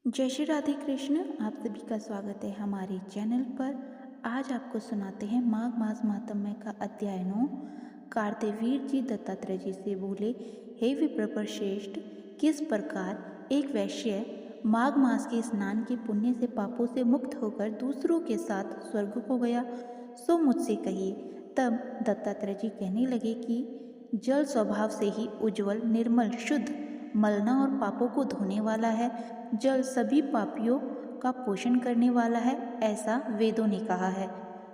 जय श्री राधे कृष्ण। आप सभी का स्वागत है हमारे चैनल पर। आज आपको सुनाते हैं माघ मास महात्म्य का अध्याय 9। कार्तवीर जी दत्तात्रेय जी से बोले, हे विप्रपर श्रेष्ठ, किस प्रकार एक वैश्य माघ मास के स्नान के पुण्य से पापों से मुक्त होकर दूसरों के साथ स्वर्ग को गया, सो मुझसे कहिए। तब दत्तात्रेय जी कहने लगे कि जल स्वभाव से ही उज्ज्वल, निर्मल, शुद्ध, मलना और पापों को धोने वाला है। जल सभी पापियों का पोषण करने वाला है, ऐसा वेदों ने कहा है।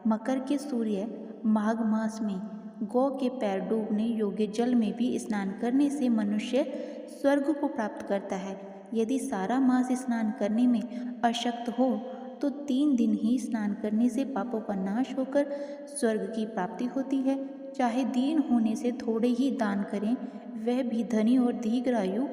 मकर के सूर्य माघ मास में गौ के पैर डूबने योग्य जल में भी स्नान करने से मनुष्य स्वर्ग को प्राप्त करता है। यदि सारा मास स्नान करने में अशक्त हो तो 3 दिन ही स्नान करने से पापों का नाश होकर स्वर्ग की प्राप्ति होती है। चाहे दीन होने से थोड़े ही दान करें, वह भी धनी और दीर्घायु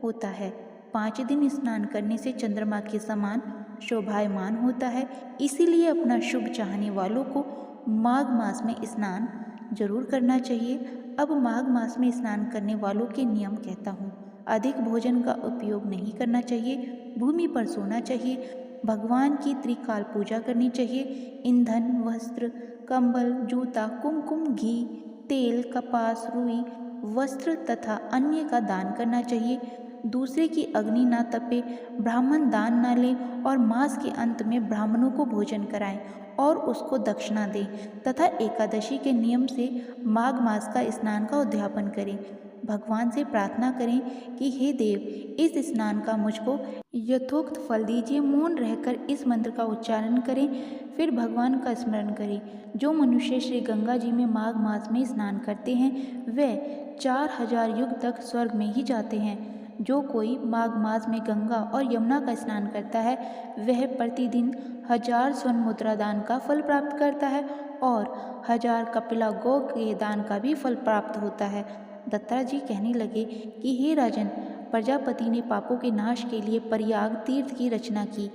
होता है। 5 दिन स्नान करने से चंद्रमा के समान शोभायमान होता है। इसीलिए अपना शुभ चाहने वालों को माघ मास में स्नान जरूर करना चाहिए। अब माघ मास में स्नान करने वालों के नियम कहता हूँ। अधिक भोजन का उपयोग नहीं करना चाहिए। भूमि पर सोना चाहिए। भगवान की त्रिकाल पूजा करनी चाहिए। ईंधन, वस्त्र, कंबल, जूता, कुमकुम, घी, तेल, कपास, रुई, वस्त्र तथा अन्य का दान करना चाहिए। दूसरे की अग्नि ना तपे, ब्राह्मण दान ना ले और मास के अंत में ब्राह्मणों को भोजन कराएं और उसको दक्षिणा दें तथा एकादशी के नियम से माघ मास का स्नान का उद्यापन करें। भगवान से प्रार्थना करें कि हे देव, इस स्नान का मुझको यथोक्त फल दीजिए। मौन रहकर इस मंत्र का उच्चारण करें, फिर भगवान का स्मरण करें। जो मनुष्य श्री गंगा जी में माघ मास में स्नान करते हैं वे 4000 युग तक स्वर्ग में ही जाते हैं। जो कोई माघ मास में गंगा और यमुना का स्नान करता है वह प्रतिदिन 1000 स्वर्ण मुद्रा दान का फल प्राप्त करता है और 1000 कपिला गौ के दान का भी फल प्राप्त होता है। दत्तात्रेय जी कहने लगे कि हे राजन, प्रजापति ने पापों के नाश के लिए प्रयाग तीर्थ की रचना की।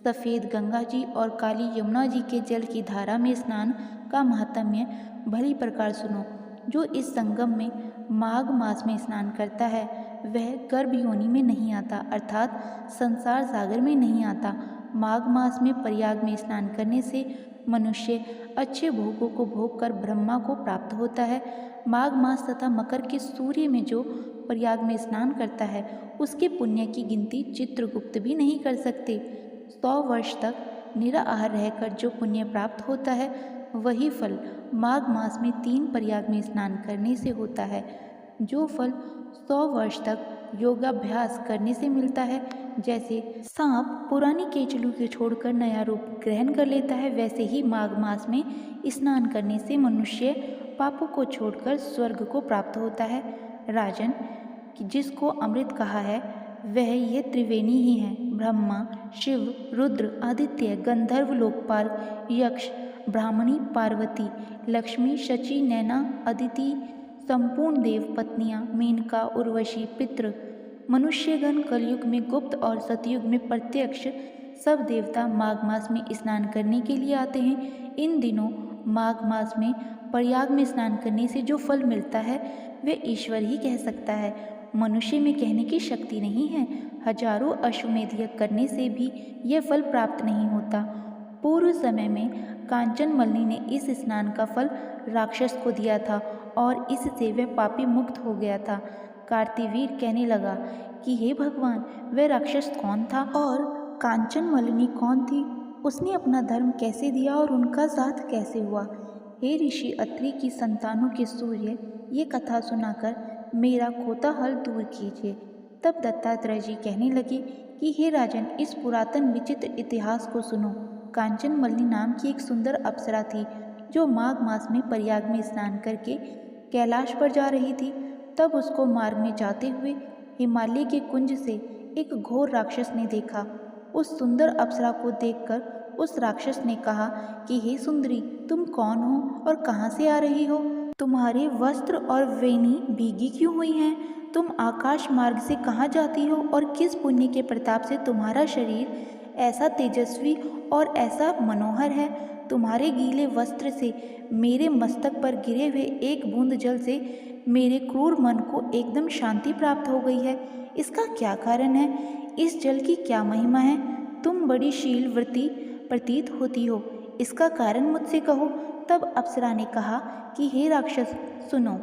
सफ़ेद गंगा जी और काली यमुना जी के जल की धारा में स्नान का महात्म्य भली प्रकार सुनो। जो इस संगम में माघ मास में स्नान करता है वह गर्भ योनि में नहीं आता, अर्थात संसार सागर में नहीं आता। माघ मास में प्रयाग में स्नान करने से मनुष्य अच्छे भोगों को भोग कर ब्रह्मा को प्राप्त होता है। माघ मास तथा मकर के सूर्य में जो प्रयाग में स्नान करता है उसके पुण्य की गिनती चित्रगुप्त भी नहीं कर सकते। 100 वर्ष तक निराहार रहकर जो पुण्य प्राप्त होता है वही फल माघ मास में 3 प्रयाग में स्नान करने से होता है। जो फल 100 वर्ष तक योगाभ्यास करने से मिलता है, जैसे सांप पुरानी केचुली को छोड़कर नया रूप ग्रहण कर लेता है, वैसे ही माघ मास में स्नान करने से मनुष्य पापों को छोड़कर स्वर्ग को प्राप्त होता है। राजन, जिसको अमृत कहा है वह ये त्रिवेणी ही है। ब्रह्मा, शिव, रुद्र, आदित्य, गंधर्व, लोकपाल, यक्ष, ब्राह्मणी, पार्वती, लक्ष्मी, शची, नैना, अदिति, संपूर्ण देव पत्नियां, मेनका, उर्वशी, पितृ, मनुष्यगण, कलयुग में गुप्त और सतयुग में प्रत्यक्ष सब देवता माघ मास में स्नान करने के लिए आते हैं। इन दिनों माघ मास में प्रयाग में स्नान करने से जो फल मिलता है वे ईश्वर ही कह सकता है। मनुष्य में कहने की शक्ति नहीं है। हजारों अश्वमेध यज्ञ करने से भी यह फल प्राप्त नहीं होता। पूर्व समय में कांचन मल्ली ने इस स्नान का फल राक्षस को दिया था और इससे वह पापी मुक्त हो गया था। कार्तवीर कहने लगा कि हे भगवान, वह राक्षस कौन था और कांचन मलिनी कौन थी? उसने अपना धर्म कैसे दिया और उनका साथ कैसे हुआ? हे ऋषि अत्रि की संतानों के सूर्य, ये कथा सुनाकर मेरा खोता हल दूर कीजिए। तब दत्तात्रेय जी कहने लगे कि हे राजन, इस पुरातन विचित्र इतिहास को सुनो। कांचन मल्ली नाम की एक सुंदर अप्सरा थी जो माघ मास में प्रयाग में स्नान करके कैलाश पर जा रही थी। तब उसको मार्ग में जाते हुए हिमालय के कुंज से एक घोर राक्षस ने देखा। उस सुंदर अप्सरा को देखकर उस राक्षस ने कहा कि हे सुंदरी, तुम कौन हो और कहाँ से आ रही हो? तुम्हारे वस्त्र और वेणी भीगी क्यों हुई हैं? तुम आकाश मार्ग से कहाँ जाती हो और किस पुण्य के प्रताप से तुम्हारा शरीर ऐसा तेजस्वी और ऐसा मनोहर है? तुम्हारे गीले वस्त्र से मेरे मस्तक पर गिरे हुए एक बूंद जल से मेरे क्रूर मन को एकदम शांति प्राप्त हो गई है। इसका क्या कारण है? इस जल की क्या महिमा है? तुम बड़ी शीलवती प्रतीत होती हो, इसका कारण मुझसे कहो। तब अप्सरा ने कहा कि हे राक्षस, सुनो,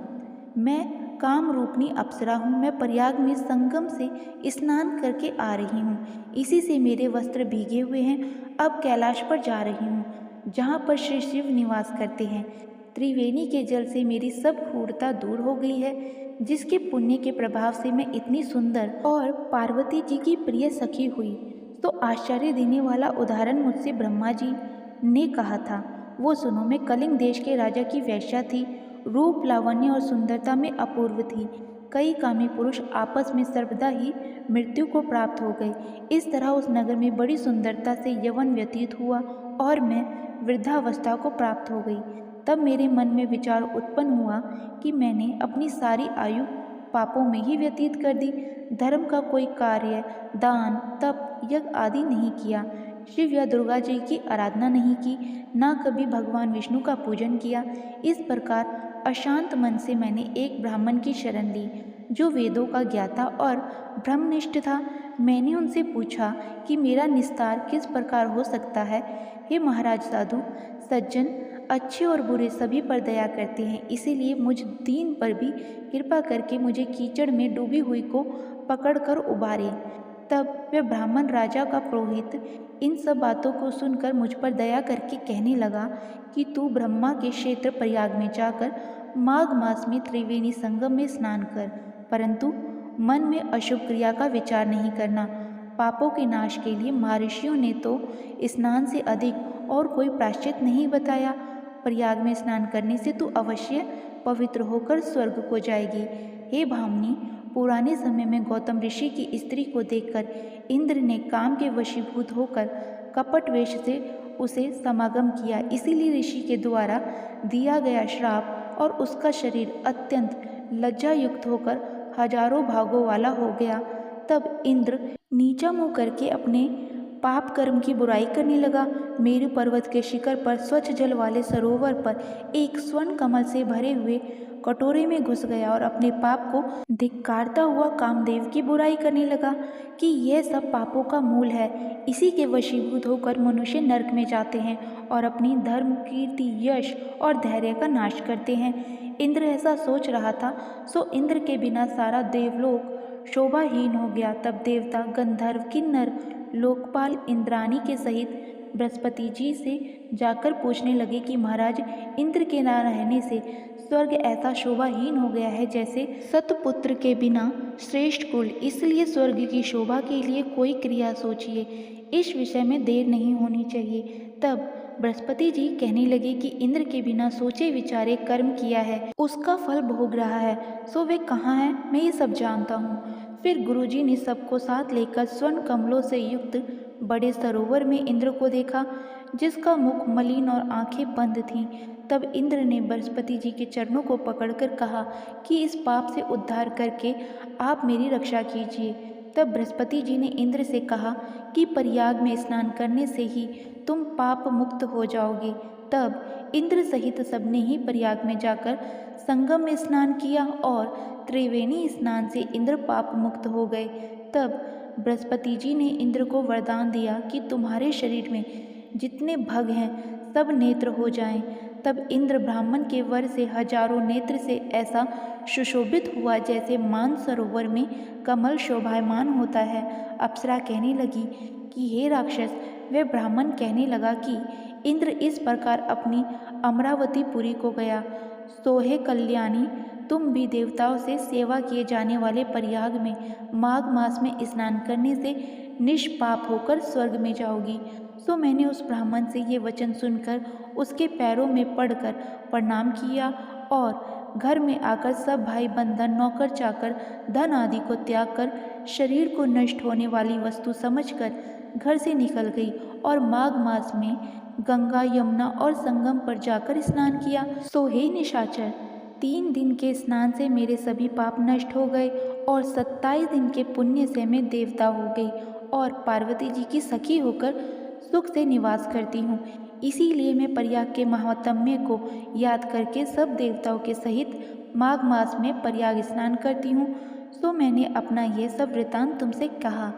मैं काम रूपनी अप्सरा हूँ। मैं प्रयाग में संगम से स्नान करके आ रही हूँ। इसी से मेरे वस्त्र भीगे हुए हैं। अब कैलाश पर जा रही हूँ, जहाँ पर श्री शिव निवास करते हैं। त्रिवेणी के जल से मेरी सब क्रूरता दूर हो गई है, जिसके पुण्य के प्रभाव से मैं इतनी सुंदर और पार्वती जी की प्रिय सखी हुई। तो आश्चर्य देने वाला उदाहरण मुझसे ब्रह्मा जी ने कहा था, वो सुनो। मैं कलिंग देश के राजा की वेश्या थी। रूप, लावण्य और सुंदरता में अपूर्व थी। कई कामी पुरुष आपस में सर्वदा ही मृत्यु को प्राप्त हो गए। इस तरह उस नगर में बड़ी सुंदरता से यौवन व्यतीत हुआ और मैं वृद्धावस्था को प्राप्त हो गई। तब मेरे मन में विचार उत्पन्न हुआ कि मैंने अपनी सारी आयु पापों में ही व्यतीत कर दी। धर्म का कोई कार्य, दान, तप, यज्ञ आदि नहीं किया। शिव या दुर्गा जी की आराधना नहीं की, ना कभी भगवान विष्णु का पूजन किया। इस प्रकार अशांत मन से मैंने एक ब्राह्मण की शरण ली, जो वेदों का ज्ञाता और ब्रह्मनिष्ठ था। मैंने उनसे पूछा कि मेरा निस्तार किस प्रकार हो सकता है। हे महाराज, साधु सज्जन अच्छे और बुरे सभी पर दया करते हैं, इसीलिए मुझ दीन पर भी कृपा करके मुझे कीचड़ में डूबी हुई को पकड़कर उबारे। तब वह ब्राह्मण राजा का पुरोहित इन सब बातों को सुनकर मुझ पर दया करके कहने लगा कि तू ब्रह्मा के क्षेत्र प्रयाग में जाकर माघ मास में त्रिवेणी संगम में स्नान कर, परंतु मन में अशुभ क्रिया का विचार नहीं करना। पापों के नाश के लिए महर्षियों ने तो स्नान से अधिक और कोई प्रायश्चित नहीं बताया। प्रयाग में स्नान करने से तू अवश्य पवित्र होकर स्वर्ग को जाएगी। हे भामिनी, पुराने समय में गौतम ऋषि की स्त्री को देखकर इंद्र ने काम के वशीभूत होकर कपट वेश से उसे समागम किया। इसीलिए ऋषि के द्वारा दिया गया श्राप और उसका शरीर अत्यंत लज्जा युक्त होकर हजारों भागों वाला हो गया। तब इंद्र नीचा मुँह करके अपने पाप कर्म की बुराई करने लगा। मेरु पर्वत के शिखर पर स्वच्छ जल वाले सरोवर पर एक स्वर्ण कमल से भरे हुए कटोरे में घुस गया और अपने पाप को धिक्कारता हुआ कामदेव की बुराई करने लगा कि यह सब पापों का मूल है। इसी के वशीभूत होकर मनुष्य नरक में जाते हैं और अपनी धर्म, कीर्ति, यश और धैर्य का नाश करते हैं। इंद्र ऐसा सोच रहा था, सो इंद्र के बिना सारा देवलोक शोभाहीन हो गया। तब देवता, गंधर्व, किन्नर, लोकपाल इंद्राणी के सहित बृहस्पति जी से जाकर पूछने लगे कि महाराज, इंद्र के न रहने से स्वर्ग ऐसा शोभाहीन हो गया है जैसे सतपुत्र के बिना श्रेष्ठ कुल। इसलिए स्वर्ग की शोभा के लिए कोई क्रिया सोचिए, इस विषय में देर नहीं होनी चाहिए। तब बृहस्पति जी कहने लगे कि इंद्र के बिना सोचे विचारे कर्म किया है, उसका फल भोग रहा है, सो वे कहाँ है, मैं ये सब जानता हूँ। फिर गुरुजी ने सबको साथ लेकर स्वर्ण कमलों से युक्त बड़े सरोवर में इंद्र को देखा, जिसका मुख मलिन और आंखें बंद थीं। तब इंद्र ने बृहस्पति जी के चरणों को पकड़कर कहा कि इस पाप से उद्धार करके आप मेरी रक्षा कीजिए। तब बृहस्पति जी ने इंद्र से कहा कि प्रयाग में स्नान करने से ही तुम पाप मुक्त हो जाओगे। तब इंद्र सहित सबने ही प्रयाग में जाकर संगम में स्नान किया और त्रिवेणी स्नान से इंद्र पाप मुक्त हो गए। तब बृहस्पति जी ने इंद्र को वरदान दिया कि तुम्हारे शरीर में जितने भग हैं सब नेत्र हो जाएं। तब इंद्र ब्राह्मण के वर से हजारों नेत्र से ऐसा सुशोभित हुआ जैसे मान सरोवर में कमल शोभायमान होता है। अप्सरा कहने लगी कि हे राक्षस, वह ब्राह्मण कहने लगा कि इंद्र इस प्रकार अपनी अमरावतीपुरी को गया। सोहे कल्याणी, तुम भी देवताओं से सेवा किए जाने वाले प्रयाग में माघ मास में स्नान करने से निष्पाप होकर स्वर्ग में जाओगी। सो मैंने उस ब्राह्मण से ये वचन सुनकर उसके पैरों में पड़कर प्रणाम किया और घर में आकर सब भाई बंधन, नौकर चाकर, धन आदि को त्याग कर शरीर को नष्ट होने वाली वस्तु समझकर घर से निकल गई और माघ मास में गंगा, यमुना और संगम पर जाकर स्नान किया। सो हे निशाचर, 3 दिन के स्नान से मेरे सभी पाप नष्ट हो गए और 27 दिन के पुण्य से मैं देवता हो गई और पार्वती जी की सखी होकर सुख से निवास करती हूँ। इसीलिए मैं प्रयाग के महात्म्य को याद करके सब देवताओं के सहित माघ मास में प्रयाग स्नान करती हूँ। सो मैंने अपना ये सब वृतांत तुमसे कहा।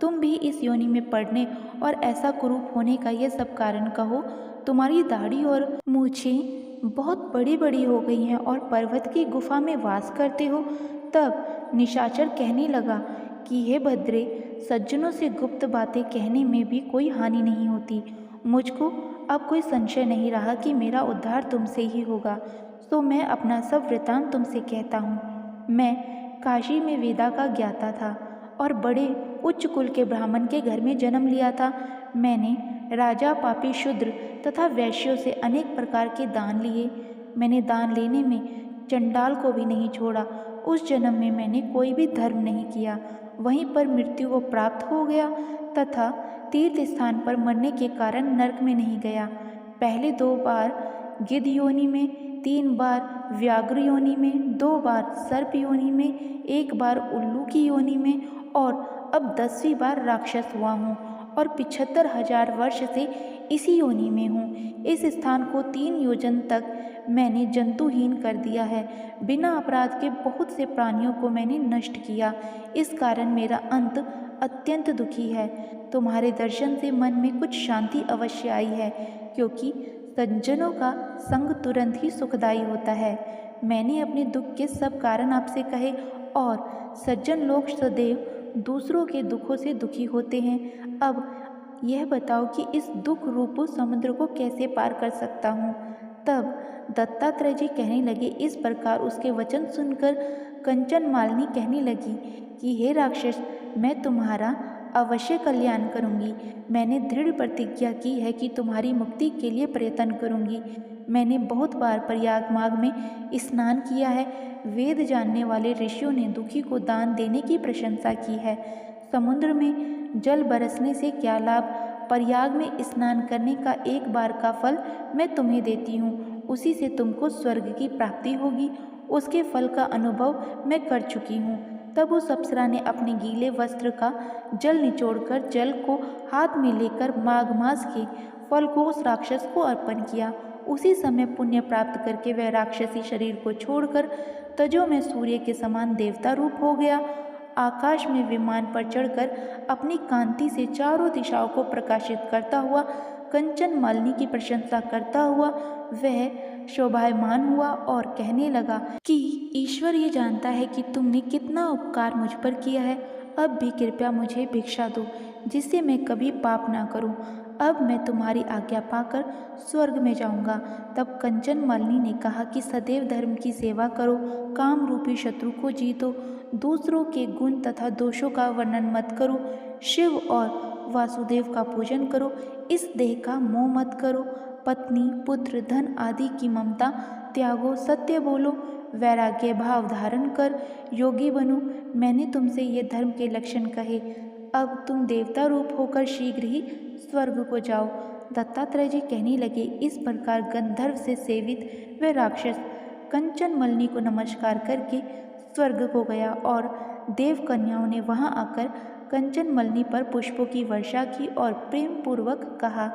तुम भी इस योनि में पड़ने और ऐसा कुरूप होने का ये सब कारण कहो। तुम्हारी दाढ़ी और मूछें बहुत बड़ी बड़ी हो गई हैं और पर्वत की गुफा में वास करते हो। तब निशाचर कहने लगा कि हे भद्रे, सज्जनों से गुप्त बातें कहने में भी कोई हानि नहीं होती। मुझको अब कोई संशय नहीं रहा कि मेरा उद्धार तुमसे ही होगा, तो मैं अपना सब वृतांत तुमसे कहता हूँ। मैं काशी में वेदा का ज्ञाता था और बड़े उच्च कुल के ब्राह्मण के घर में जन्म लिया था। मैंने राजा, पापी, शूद्र तथा वैश्यों से अनेक प्रकार के दान लिए। मैंने दान लेने में चंडाल को भी नहीं छोड़ा। उस जन्म में मैंने कोई भी धर्म नहीं किया। वहीं पर मृत्यु को प्राप्त हो गया तथा तीर्थ स्थान पर मरने के कारण नरक में नहीं गया। पहले 2 बार गिद्ध योनि में, 3 बार व्याघ्र योनि में, 2 बार सर्प योनि में, 1 बार उल्लू की योनि में और अब 10वीं बार राक्षस हुआ हूँ और 75,000 वर्ष से इसी योनि में हूँ। इस स्थान को 3 योजन तक मैंने जंतुहीन कर दिया है। बिना अपराध के बहुत से प्राणियों को मैंने नष्ट किया। इस कारण मेरा अंत अत्यंत दुखी है। तुम्हारे दर्शन से मन में कुछ शांति अवश्य आई है, क्योंकि सज्जनों का संग तुरंत ही सुखदायी होता है। मैंने अपने दुख के सब कारण आपसे कहे और सज्जन लोग सदैव दूसरों के दुखों से दुखी होते हैं। अब यह बताओ कि इस दुख रूप समुद्र को कैसे पार कर सकता हूँ। तब दत्तात्रेय जी कहने लगे। इस प्रकार उसके वचन सुनकर कंचन मालिनी कहने लगी कि हे राक्षस, मैं तुम्हारा अवश्य कल्याण करूंगी। मैंने दृढ़ प्रतिज्ञा की है कि तुम्हारी मुक्ति के लिए प्रयत्न करूंगी। मैंने बहुत बार प्रयाग मार्ग में स्नान किया है। वेद जानने वाले ऋषियों ने दुखी को दान देने की प्रशंसा की है। समुद्र में जल बरसने से क्या लाभ? प्रयाग में स्नान करने का 1 बार का फल मैं तुम्हें देती हूँ, उसी से तुमको स्वर्ग की प्राप्ति होगी। उसके फल का अनुभव मैं कर चुकी हूँ। तब उस अप्सरा ने अपने गीले वस्त्र का जल निचोड़कर जल को हाथ में लेकर माघ मास के फल को उस राक्षस को अर्पण किया। उसी समय पुण्य प्राप्त करके वह राक्षसी शरीर को छोड़कर तजो में सूर्य के समान देवता रूप हो गया। आकाश में विमान पर चढ़कर अपनी कांति से चारों दिशाओं को प्रकाशित करता हुआ, कंचन मालिनी की प्रशंसा करता हुआ वह शोभायमान हुआ और कहने लगा कि ईश्वर ये जानता है कि तुमने कितना उपकार मुझ पर किया है। अब भी कृपया मुझे भिक्षा दो, जिससे मैं कभी पाप ना करूं। अब मैं तुम्हारी आज्ञा पाकर स्वर्ग में जाऊंगा। तब कंचन मालिनी ने कहा कि सदैव धर्म की सेवा करो, काम रूपी शत्रु को जीतो, दूसरों के गुण तथा दोषों का वर्णन मत करो, शिव और वासुदेव का पूजन करो, इस देह का मोह मत करो, पत्नी, पुत्र, धन आदि की ममता त्यागो, सत्य बोलो, वैराग्य भाव धारण कर योगी बनो। मैंने तुमसे ये धर्म के लक्षण कहे। अब तुम देवता रूप होकर शीघ्र ही स्वर्ग को जाओ। दत्तात्रेय जी कहने लगे। इस प्रकार गंधर्व से सेवित वह राक्षस कंचन मालिनी को नमस्कार करके स्वर्ग को गया और देव कन्याओं ने वहां आकर कंचन मालिनी पर पुष्पों की वर्षा की और प्रेम पूर्वक कहा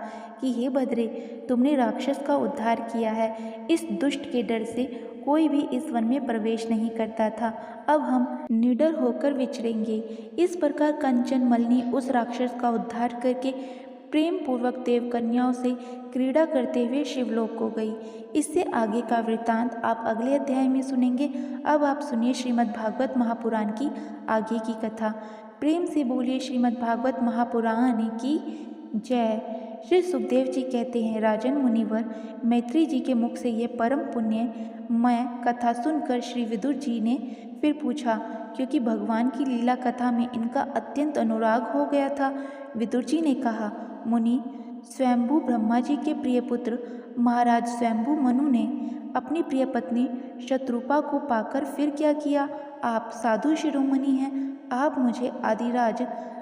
कि हे भद्रे, तुमने राक्षस का उद्धार किया है। इस दुष्ट के डर से कोई भी इस वन में प्रवेश नहीं करता था। अब हम निडर होकर विचरेंगे। इस प्रकार कंचन मालिनी उस राक्षस का उद्धार करके प्रेम पूर्वक देव कन्याओं से क्रीड़ा करते हुए शिवलोक को गई। इससे आगे का वृत्तांत आप अगले अध्याय में सुनेंगे। अब आप सुनिए श्रीमद् भागवत महापुराण की आगे की कथा। प्रेम से बोलिए श्रीमद् भागवत महापुराण की जय। श्री सुखदेव जी कहते हैं, राजन मुनिवर, मैत्री जी के मुख से ये परम पुण्यमय कथा सुनकर श्री विदुर जी ने फिर पूछा, क्योंकि भगवान की लीला कथा में इनका अत्यंत अनुराग हो गया था। विदुर जी ने कहा, मुनि, स्वयंभू ब्रह्मा जी के प्रिय पुत्र महाराज स्वयंभू मनु ने अपनी प्रिय पत्नी शत्रुपा को पाकर फिर क्या किया? आप साधु शिरोमणि हैं, आप मुझे आदिराज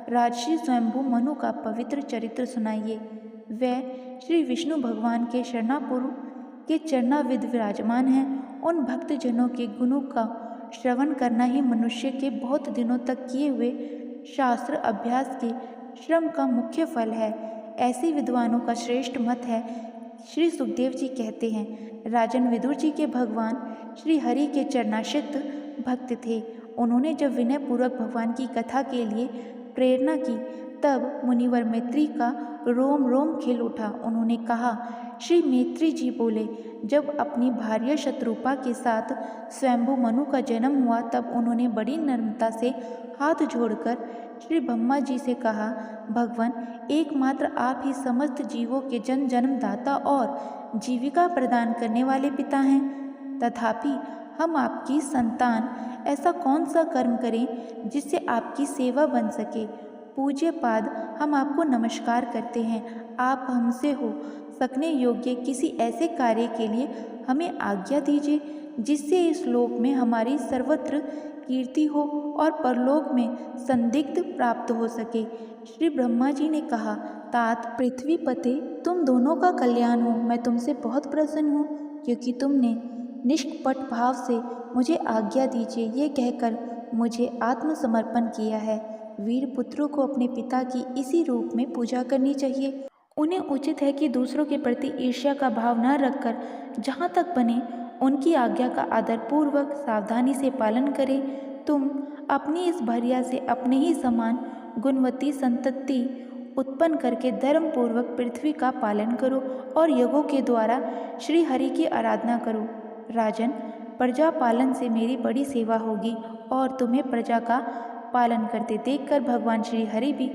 राजश्री स्वयंभू मनु का पवित्र चरित्र सुनाइए। वह श्री विष्णु भगवान के शरणापुर के चरणाविद विराजमान हैं। उन भक्त जनों के गुणों का श्रवण करना ही मनुष्य के बहुत दिनों तक किए हुए शास्त्र अभ्यास के श्रम का मुख्य फल है। ऐसे विद्वानों का श्रेष्ठ मत है। श्री सुखदेव जी कहते हैं, राजन विदुर जी के भगवान श्री हरि के चरणाश्रित भक्त थे। उन्होंने जब विनय पूर्वक भगवान की कथा के लिए प्रेरणा की। तब मुनिवर मैत्री का रोम रोम खिल उठा। उन्होंने कहा, श्री मैत्री जी बोले, जब अपनी भार्या शत्रुपा के साथ स्वयंभू मनु का जन्म हुआ तब उन्होंने बड़ी नम्रता से हाथ जोड़कर श्री ब्रह्मा जी से कहा, भगवान, एकमात्र आप ही समस्त जीवों के जन्मदाता और जीविका प्रदान करने वाले पिता हैं। तथापि हम आपकी संतान ऐसा कौन सा कर्म करें जिससे आपकी सेवा बन सके। पूज्य पाद, हम आपको नमस्कार करते हैं। आप हमसे हो सकने योग्य किसी ऐसे कार्य के लिए हमें आज्ञा दीजिए जिससे इस लोक में हमारी सर्वत्र कीर्ति हो और परलोक में संदिग्ध प्राप्त हो सके। श्री ब्रह्मा जी ने कहा, तात पृथ्वीपते, तुम दोनों का कल्याण हो। मैं तुमसे बहुत प्रसन्न हूँ क्योंकि तुमने निष्कपट भाव से मुझे आज्ञा दीजिए ये कहकर मुझे आत्मसमर्पण किया है। वीर पुत्रों को अपने पिता की इसी रूप में पूजा करनी चाहिए। उन्हें उचित है कि दूसरों के प्रति ईर्ष्या का भाव न रखकर जहाँ तक बने उनकी आज्ञा का आदरपूर्वक सावधानी से पालन करें। तुम अपनी इस भार्या से अपने ही समान गुणवती संतति उत्पन्न करके धर्म पूर्वक पृथ्वी का पालन करो और यज्ञों के द्वारा श्री हरि की आराधना करो। राजन, प्रजा पालन से मेरी बड़ी सेवा होगी और तुम्हें प्रजा का पालन करते देखकर भगवान श्री हरि भी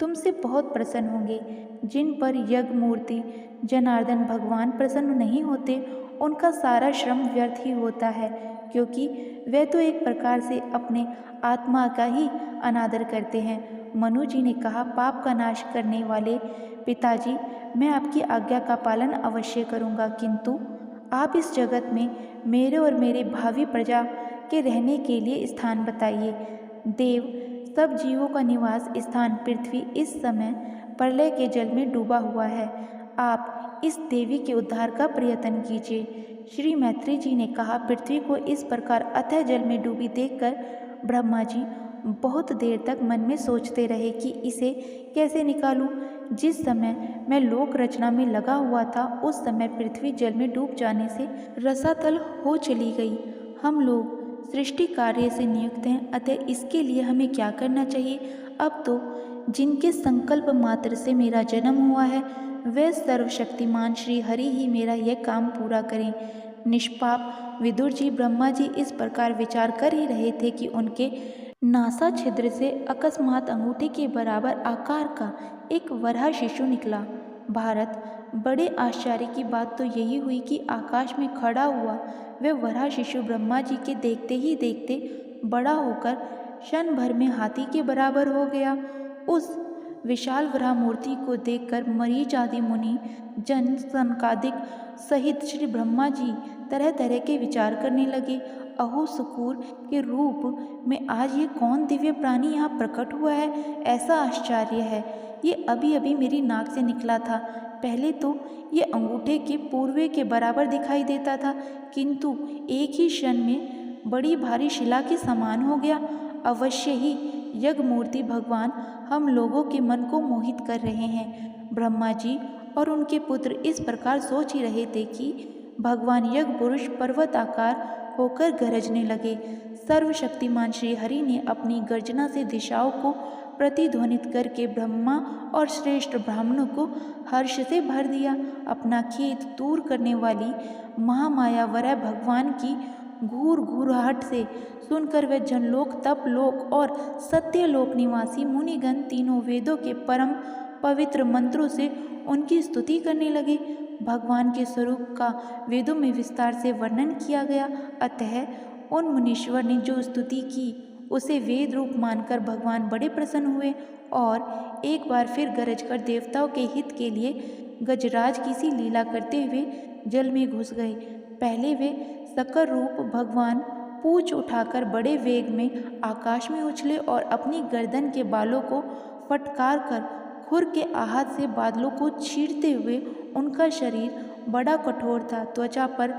तुमसे बहुत प्रसन्न होंगे। जिन पर यज्ञ मूर्ति जनार्दन भगवान प्रसन्न नहीं होते उनका सारा श्रम व्यर्थ ही होता है, क्योंकि वे तो एक प्रकार से अपने आत्मा का ही अनादर करते हैं। मनु जी ने कहा, पाप का नाश करने वाले पिताजी, मैं आपकी आज्ञा का पालन अवश्य करूँगा, किंतु आप इस जगत में मेरे और मेरे भावी प्रजा के रहने के लिए स्थान बताइए। देव, सब जीवों का निवास स्थान पृथ्वी इस समय प्रलय के जल में डूबा हुआ है। आप इस देवी के उद्धार का प्रयत्न कीजिए। श्री मैत्री जी ने कहा, पृथ्वी को इस प्रकार अथाह जल में डूबी देखकर ब्रह्मा जी बहुत देर तक मन में सोचते रहे कि इसे कैसे निकालूं। जिस समय मैं लोक रचना में लगा हुआ था उस समय पृथ्वी जल में डूब जाने से रसातल हो चली गई। हम लोग सृष्टि कार्य से नियुक्त हैं, अतः इसके लिए हमें क्या करना चाहिए। अब तो जिनके संकल्प मात्र से मेरा जन्म हुआ है वे सर्वशक्तिमान श्री हरि ही मेरा यह काम पूरा करें। निष्पाप विदुर जी, ब्रह्मा जी इस प्रकार विचार कर ही रहे थे कि उनके नासा छिद्र से अकस्मात अंगूठे के बराबर आकार का एक वराह शिशु निकला। भारत, बड़े आश्चर्य की बात तो यही हुई कि आकाश में खड़ा हुआ वह वराह शिशु ब्रह्मा जी के देखते ही देखते बड़ा होकर क्षण भर में हाथी के बराबर हो गया। उस विशाल वराह मूर्ति को देखकर मरीच आदि मुनि जन सनकादिक सहित श्री ब्रह्मा जी तरह तरह के विचार करने लगे। अहो, सुकूर के रूप में आज ये कौन दिव्य प्राणी यहाँ प्रकट हुआ है। ऐसा आश्चर्य है, ये अभी अभी मेरी नाक से निकला था। पहले तो ये अंगूठे के पूर्वे के बराबर दिखाई देता था, किंतु एक ही क्षण में बड़ी भारी शिला के समान हो गया। अवश्य ही यज्ञ मूर्ति भगवान हम लोगों के मन को मोहित कर रहे हैं। ब्रह्मा जी और उनके पुत्र इस प्रकार सोच ही रहे थे कि भगवान यज्ञ पुरुष पर्वत आकार होकर गरजने लगे। सर्वशक्तिमान श्री हरि ने अपनी गर्जना से दिशाओं को प्रतिध्वनित करके ब्रह्मा और श्रेष्ठ ब्राह्मणों को हर्ष से भर दिया। अपना खेद दूर करने वाली महामाया वरह भगवान की घूर घूराहट से सुनकर वे जनलोक, तपलोक और सत्यलोक निवासी मुनिगण तीनों वेदों के परम पवित्र मंत्रों से उनकी स्तुति करने लगे। भगवान के स्वरूप का वेदों में विस्तार से वर्णन किया गया, अतः उन मुनीश्वर ने जो स्तुति की उसे वेद रूप मानकर भगवान बड़े प्रसन्न हुए और एक बार फिर गरज कर देवताओं के हित के लिए गजराज की सी लीला करते हुए जल में घुस गए। पहले वे सकर रूप भगवान पूंछ उठाकर बड़े वेग में आकाश में उछले और अपनी गर्दन के बालों को फटकार कर खुर के आहत से बादलों को चीरते हुए, उनका शरीर बड़ा कठोर था, त्वचा पर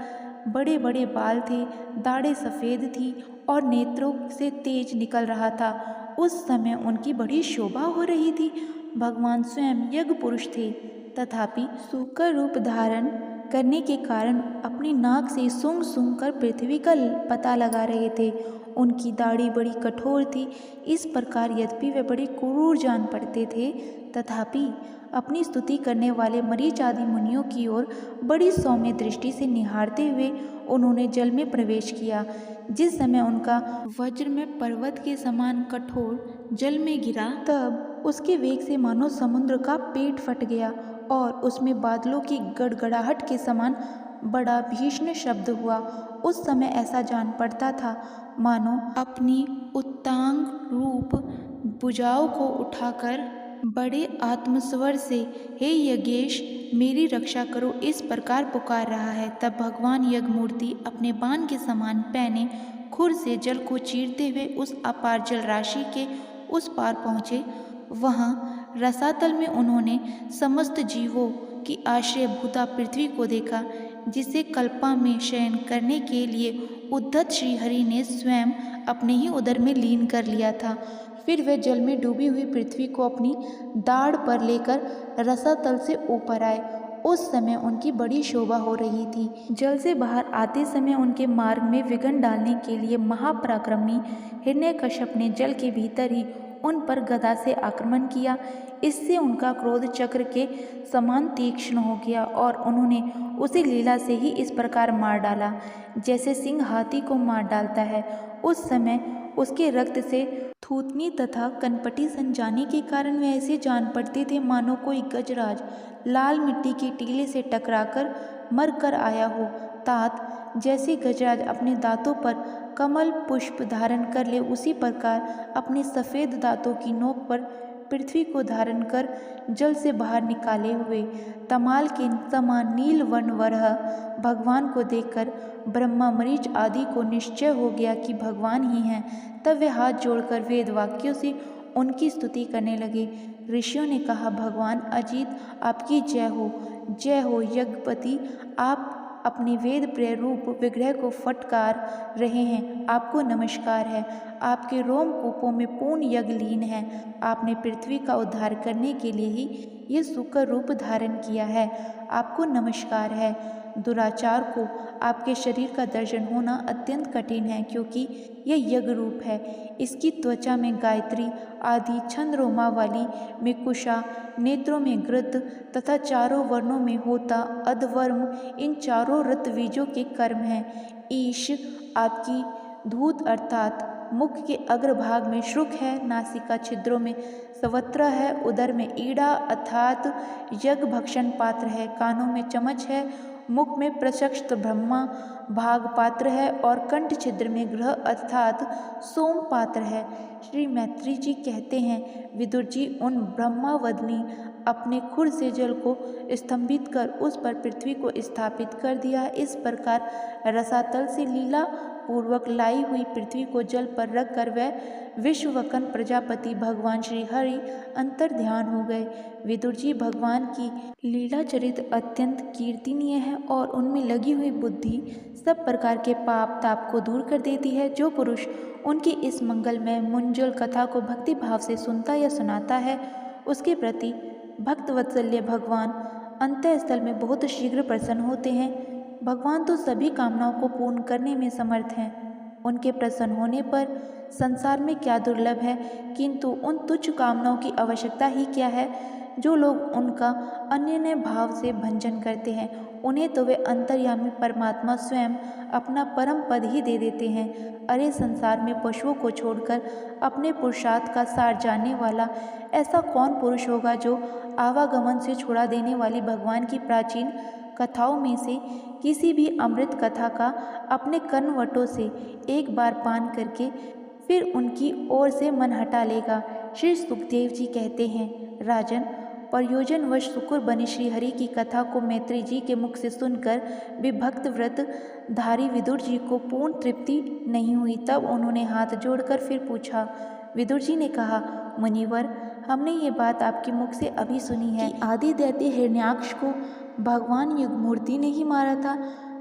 बड़े बड़े बाल थे, दाढ़ें सफ़ेद थी और नेत्रों से तेज निकल रहा था। उस समय उनकी बड़ी शोभा हो रही थी। भगवान स्वयं यज्ञ पुरुष थे, तथापि सूकर रूप धारण करने के कारण अपनी नाक से सूंघ सूंघ कर पृथ्वी का पता लगा रहे थे। उनकी दाढ़ी बड़ी कठोर थी। इस प्रकार यद्यपि वे बड़े क्रूर जान पड़ते थे, तथापि अपनी स्तुति करने वाले मरीच आदि मुनियों की ओर बड़ी सौम्य दृष्टि से निहारते हुए उन्होंने जल में प्रवेश किया। जिस समय उनका वज्र में पर्वत के समान कठोर जल में गिरा, तब उसके वेग से मानो समुद्र का पेट फट गया और उसमें बादलों की गड़गड़ाहट के समान बड़ा भीषण शब्द हुआ। उस समय ऐसा जान पड़ता था मानो अपनी उत्तांग रूप भुजाओं को उठाकर बड़े आत्मस्वर से हे यज्ञेश मेरी रक्षा करो इस प्रकार पुकार रहा है। तब भगवान यज्ञमूर्ति अपने बाण के समान पैने खुर से जल को चीरते हुए उस अपार जल राशि के उस पार पहुँचे। वहाँ रसातल में उन्होंने समस्त जीवों की आश्रयभूता पृथ्वी को देखा, जिसे कल्पा में शयन करने के लिए उद्धत श्रीहरि ने स्वयं अपने ही उदर में लीन कर लिया था। फिर वे जल में डूबी हुई पृथ्वी को अपनी दाढ़ पर लेकर रसातल से ऊपर आए। उस समय उनकी बड़ी शोभा हो रही थी। जल से बाहर आते समय उनके मार्ग में विघ्न डालने के लिए महापराक्रमी हिरण्यकश्यप ने जल के भीतर ही उन पर गदा से आक्रमण किया। इससे उनका क्रोध चक्र के समान तीक्ष्ण हो गया और उन्होंने उसे लीला से ही इस प्रकार मार डाला जैसे सिंह हाथी को मार डालता है। उस समय उसके रक्त से थूथनी तथा कनपटी सन जाने के कारण वे ऐसे जान पड़ते थे मानो कोई गजराज लाल मिट्टी के टीले से टकराकर मर कर आया हो। तात जैसे गजराज अपने दांतों पर कमल पुष्प धारण कर ले, उसी प्रकार अपने सफ़ेद दांतों की नोक पर पृथ्वी को धारण कर जल से बाहर निकाले हुए तमाल के समान नील वर्ण वरह भगवान को देखकर ब्रह्मा मरीच आदि को निश्चय हो गया कि भगवान ही हैं। तब वे हाथ जोड़कर वेद वाक्यों से उनकी स्तुति करने लगे। ऋषियों ने कहा, भगवान अजीत आपकी जय हो यज्ञपति, आप अपने वेद प्रेरूप विग्रह को फटकार रहे हैं, आपको नमस्कार है। आपके रोमकूपों में पूर्ण यज्ञ लीन है। आपने पृथ्वी का उद्धार करने के लिए ही ये सूकर रूप धारण किया है, आपको नमस्कार है। दुराचार को आपके शरीर का दर्शन होना अत्यंत कठिन है, क्योंकि यह यज्ञ रूप है। इसकी त्वचा में गायत्री आदि छंद रोमा वाली, में कुशा, नेत्रों में गृत तथा चारों वर्णों में होता अधवर्म, इन चारों ऋतवीजों के कर्म हैं। ईश आपकी धूत अर्थात मुख के अग्रभाग में श्रुक है, नासिका छिद्रों में सवत्र है, उदर में ईड़ा अर्थात यज्ञ भक्षण पात्र है, कानों में चमच है, मुख में प्रशस्त ब्रह्मा भाग पात्र है और कंठ छिद्र में ग्रह अर्थात सोम पात्र है। श्री मैत्री जी कहते हैं, विदुर जी उन ब्रह्मावदनी अपने खुर से जल को स्तंभित कर उस पर पृथ्वी को स्थापित कर दिया। इस प्रकार रसातल से लीला पूर्वक लाई हुई पृथ्वी को जल पर रख कर वह विश्ववकन प्रजापति भगवान श्री हरि अंतर ध्यान हो गए। विदुर जी, भगवान की लीला चरित अत्यंत कीर्तनीय है और उनमें लगी हुई बुद्धि सब प्रकार के पाप ताप को दूर कर देती है। जो पुरुष उनकी इस मंगलमय मुंजल कथा को भक्ति भाव से सुनता या सुनाता है, उसके प्रति भक्त वत्सल्य भगवान अंतःस्थल में बहुत शीघ्र प्रसन्न होते हैं। भगवान तो सभी कामनाओं को पूर्ण करने में समर्थ हैं। उनके प्रसन्न होने पर संसार में क्या दुर्लभ है, किंतु उन तुच्छ कामनाओं की आवश्यकता ही क्या है। जो लोग उनका अन्य भाव से भंजन करते हैं, उन्हें तो वे अंतर्यामी परमात्मा स्वयं अपना परम पद ही दे देते हैं। अरे संसार में पशुओं को छोड़कर अपने पुरुषार्थ का सार जानने वाला ऐसा कौन पुरुष होगा जो आवागमन से छुड़ा देने वाली भगवान की प्राचीन कथाओं में से किसी भी अमृत कथा का अपने कर्णवटों से एक बार पान करके फिर उनकी ओर से मन हटा लेगा। श्री सुखदेव जी कहते हैं, राजन, प्रयोजनवश शुक्र बने श्री हरि की कथा को मैत्री जी के मुख से सुनकर विभक्त व्रत धारी विदुर जी को पूर्ण तृप्ति नहीं हुई। तब उन्होंने हाथ जोड़कर फिर पूछा। विदुर जी ने कहा, मुनिवर, हमने ये बात आपके मुख से अभी सुनी है कि आदि दैत्य हिरण्याक्ष को भगवान युगमूर्ति ने ही मारा था।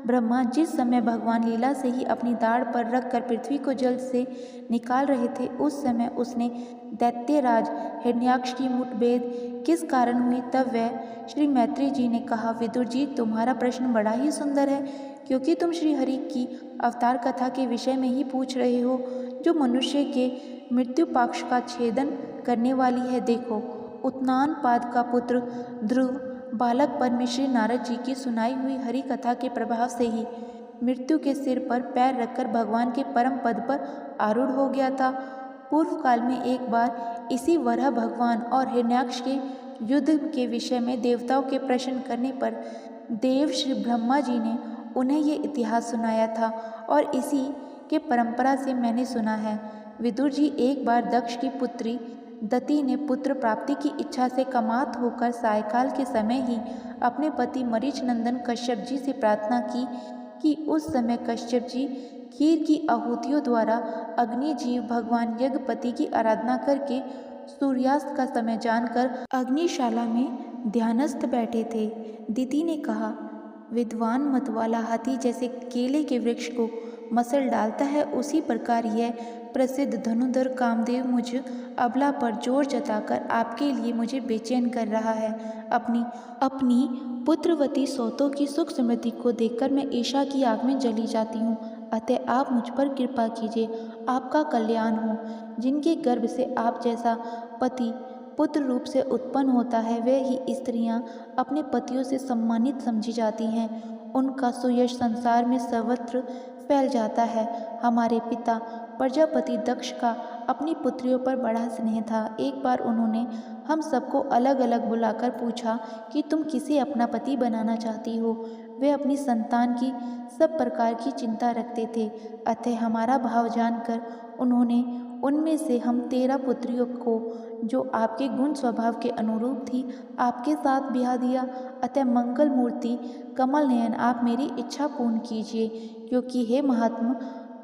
ब्रह्मा जिस समय भगवान लीला से ही अपनी दाढ़ पर रखकर पृथ्वी को जल से निकाल रहे थे, उस समय उसने दैत्यराज हिरण्याक्ष की मुठभेद किस कारण हुई। तब वह श्री मैत्री जी ने कहा, विदुर जी, तुम्हारा प्रश्न बड़ा ही सुंदर है, क्योंकि तुम श्री हरि की अवतार कथा के विषय में ही पूछ रहे हो, जो मनुष्य के मृत्यु पाक्ष का छेदन करने वाली है। देखो, उत्तानपाद का पुत्र ध्रुव बालकपन में श्री नारद जी की सुनाई हुई हरि कथा के प्रभाव से ही मृत्यु के सिर पर पैर रखकर भगवान के परम पद पर आरूढ़ हो गया था। पूर्व काल में एक बार इसी वराह भगवान और हिरण्याक्ष के युद्ध के विषय में देवताओं के प्रश्न करने पर देव श्री ब्रह्मा जी ने उन्हें ये इतिहास सुनाया था और इसी के परंपरा से मैंने सुना है। विदुर जी, एक बार दक्ष की पुत्री दति ने पुत्र प्राप्ति की इच्छा से कमात होकर सायकाल के समय ही अपने पति मरीच नंदन कश्यप जी से प्रार्थना की कि उस समय कश्यप जी खीर की आहुतियों द्वारा अग्नि जीव भगवान यज्ञपति की आराधना करके सूर्यास्त का समय जानकर अग्निशाला में ध्यानस्थ बैठे थे। दिति ने कहा, विद्वान मतवाला हाथी जैसे केले के वृक्ष को मसल डालता है, उसी प्रकार यह प्रसिद्ध धनुधर कामदेव मुझ अबला पर जोर जताकर आपके लिए मुझे बेचैन कर रहा है। अपनी पुत्रवती सौतों की सुख समृद्धि को देखकर मैं ईर्ष्या की आग में जली जाती हूँ। अतः आप मुझ पर कृपा कीजिए, आपका कल्याण हो। जिनके गर्भ से आप जैसा पति पुत्र रूप से उत्पन्न होता है, वे ही स्त्रियां अपने पतियों से सम्मानित समझी जाती हैं। उनका सुयश संसार में सर्वत्र फैल जाता है। हमारे पिता प्रजापति दक्ष का अपनी पुत्रियों पर बड़ा स्नेह था। एक बार उन्होंने हम सबको अलग अलग बुलाकर पूछा कि तुम किसे अपना पति बनाना चाहती हो। वे अपनी संतान की सब प्रकार की चिंता रखते थे। अतः हमारा भाव जानकर उन्होंने उनमें से हम 13 पुत्रियों को, जो आपके गुण स्वभाव के अनुरूप थी, आपके साथ ब्याह दिया। अतः मंगल मूर्ति कमल नयन, आप मेरी इच्छा पूर्ण कीजिए, क्योंकि हे महात्मा,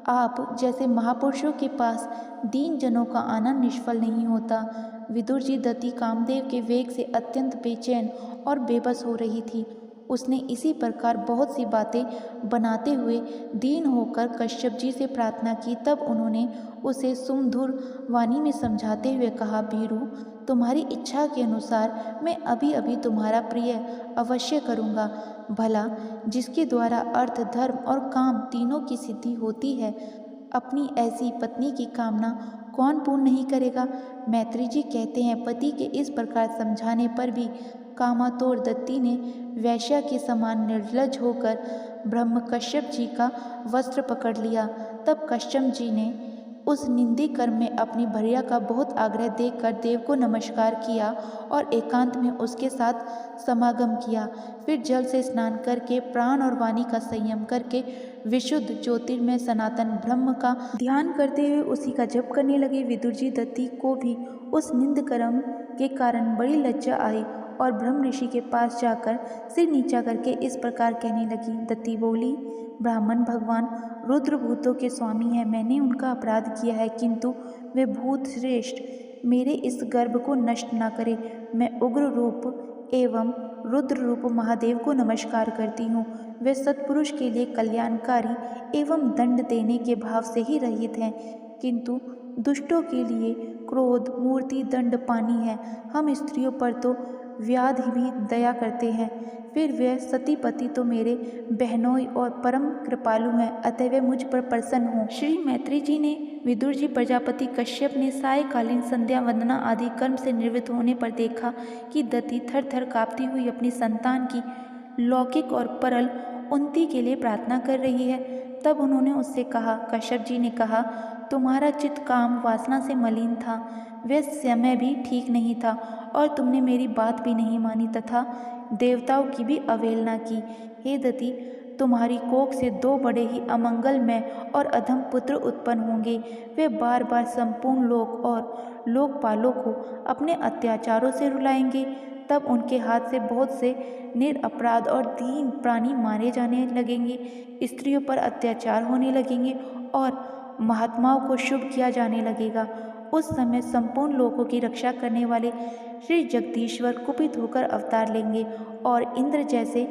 आप जैसे महापुरुषों के पास दीन जनों का आना निष्फल नहीं होता। विदुर जी, दति कामदेव के वेग से अत्यंत बेचैन और बेबस हो रही थी। उसने इसी प्रकार बहुत सी बातें बनाते हुए दीन होकर कश्यप जी से प्रार्थना की। तब उन्होंने उसे सुमधुर वाणी में समझाते हुए कहा, भीरू, तुम्हारी इच्छा के अनुसार मैं अभी अभी तुम्हारा प्रिय अवश्य करूँगा। भला जिसके द्वारा अर्थ, धर्म और काम तीनों की सिद्धि होती है, अपनी ऐसी पत्नी की कामना कौन पूर्ण नहीं करेगा। मैत्री जी कहते हैं, पति के इस प्रकार समझाने पर भी कामातुर दत्ती ने वैश्या के समान निर्लज होकर ब्रह्म कश्यप जी का वस्त्र पकड़ लिया। तब कश्यप जी ने उस निंदी कर्म में अपनी भैया का बहुत आग्रह देखकर देव को नमस्कार किया और एकांत में उसके साथ समागम किया। फिर जल से स्नान करके प्राण और वाणी का संयम करके विशुद्ध ज्योतिर्मय सनातन ब्रह्म का ध्यान करते हुए उसी का जप करने लगे। विदुर जी, दत्ती को भी उस निंद कर्म के कारण बड़ी लज्जा आई और ब्रह्म ऋषि के पास जाकर सिर नीचा करके इस प्रकार कहने लगी। दत्ती बोली, ब्राह्मण भगवान रुद्र भूतों के स्वामी हैं। मैंने उनका अपराध किया है, किंतु वे भूत श्रेष्ठ मेरे इस गर्भ को नष्ट न करे। मैं उग्र रूप एवं रुद्र रूप महादेव को नमस्कार करती हूँ। वे सत्पुरुष के लिए कल्याणकारी एवं दंड देने के भाव से ही रहित हैं, किंतु दुष्टों के लिए क्रोध मूर्ति दंड पानी है। हम स्त्रियों पर तो व्याध भी दया करते हैं। फिर वे सतीपति तो मेरे बहनोई और परम कृपालु हैं, अतः वे मुझ पर प्रसन्न हों। श्री मैत्री जी ने विदुर जी, प्रजापति कश्यप ने सायकालीन संध्या वंदना आदि कर्म से निवृत्त होने पर देखा कि दति थर थर कांपती हुई अपनी संतान की लौकिक और परल उन्नति के लिए प्रार्थना कर रही है। तब उन्होंने उससे कहा, कश्यप जी ने कहा, तुम्हारा चित्त काम वासना से मलिन था, वह समय भी ठीक नहीं था और तुमने मेरी बात भी नहीं मानी तथा देवताओं की भी अवहेलना की। हे दति, तुम्हारी कोख से 2 बड़े ही अमंगलमय और अधम पुत्र उत्पन्न होंगे। वे बार बार संपूर्ण लोक और लोकपालों को अपने अत्याचारों से रुलाएंगे। तब उनके हाथ से बहुत से निरपराध और दीन प्राणी मारे जाने लगेंगे, स्त्रियों पर अत्याचार होने लगेंगे और महात्माओं को शुभ किया जाने लगेगा। उस समय संपूर्ण लोकों की रक्षा करने वाले श्री जगदीश्वर कुपित होकर अवतार लेंगे और इंद्र जैसे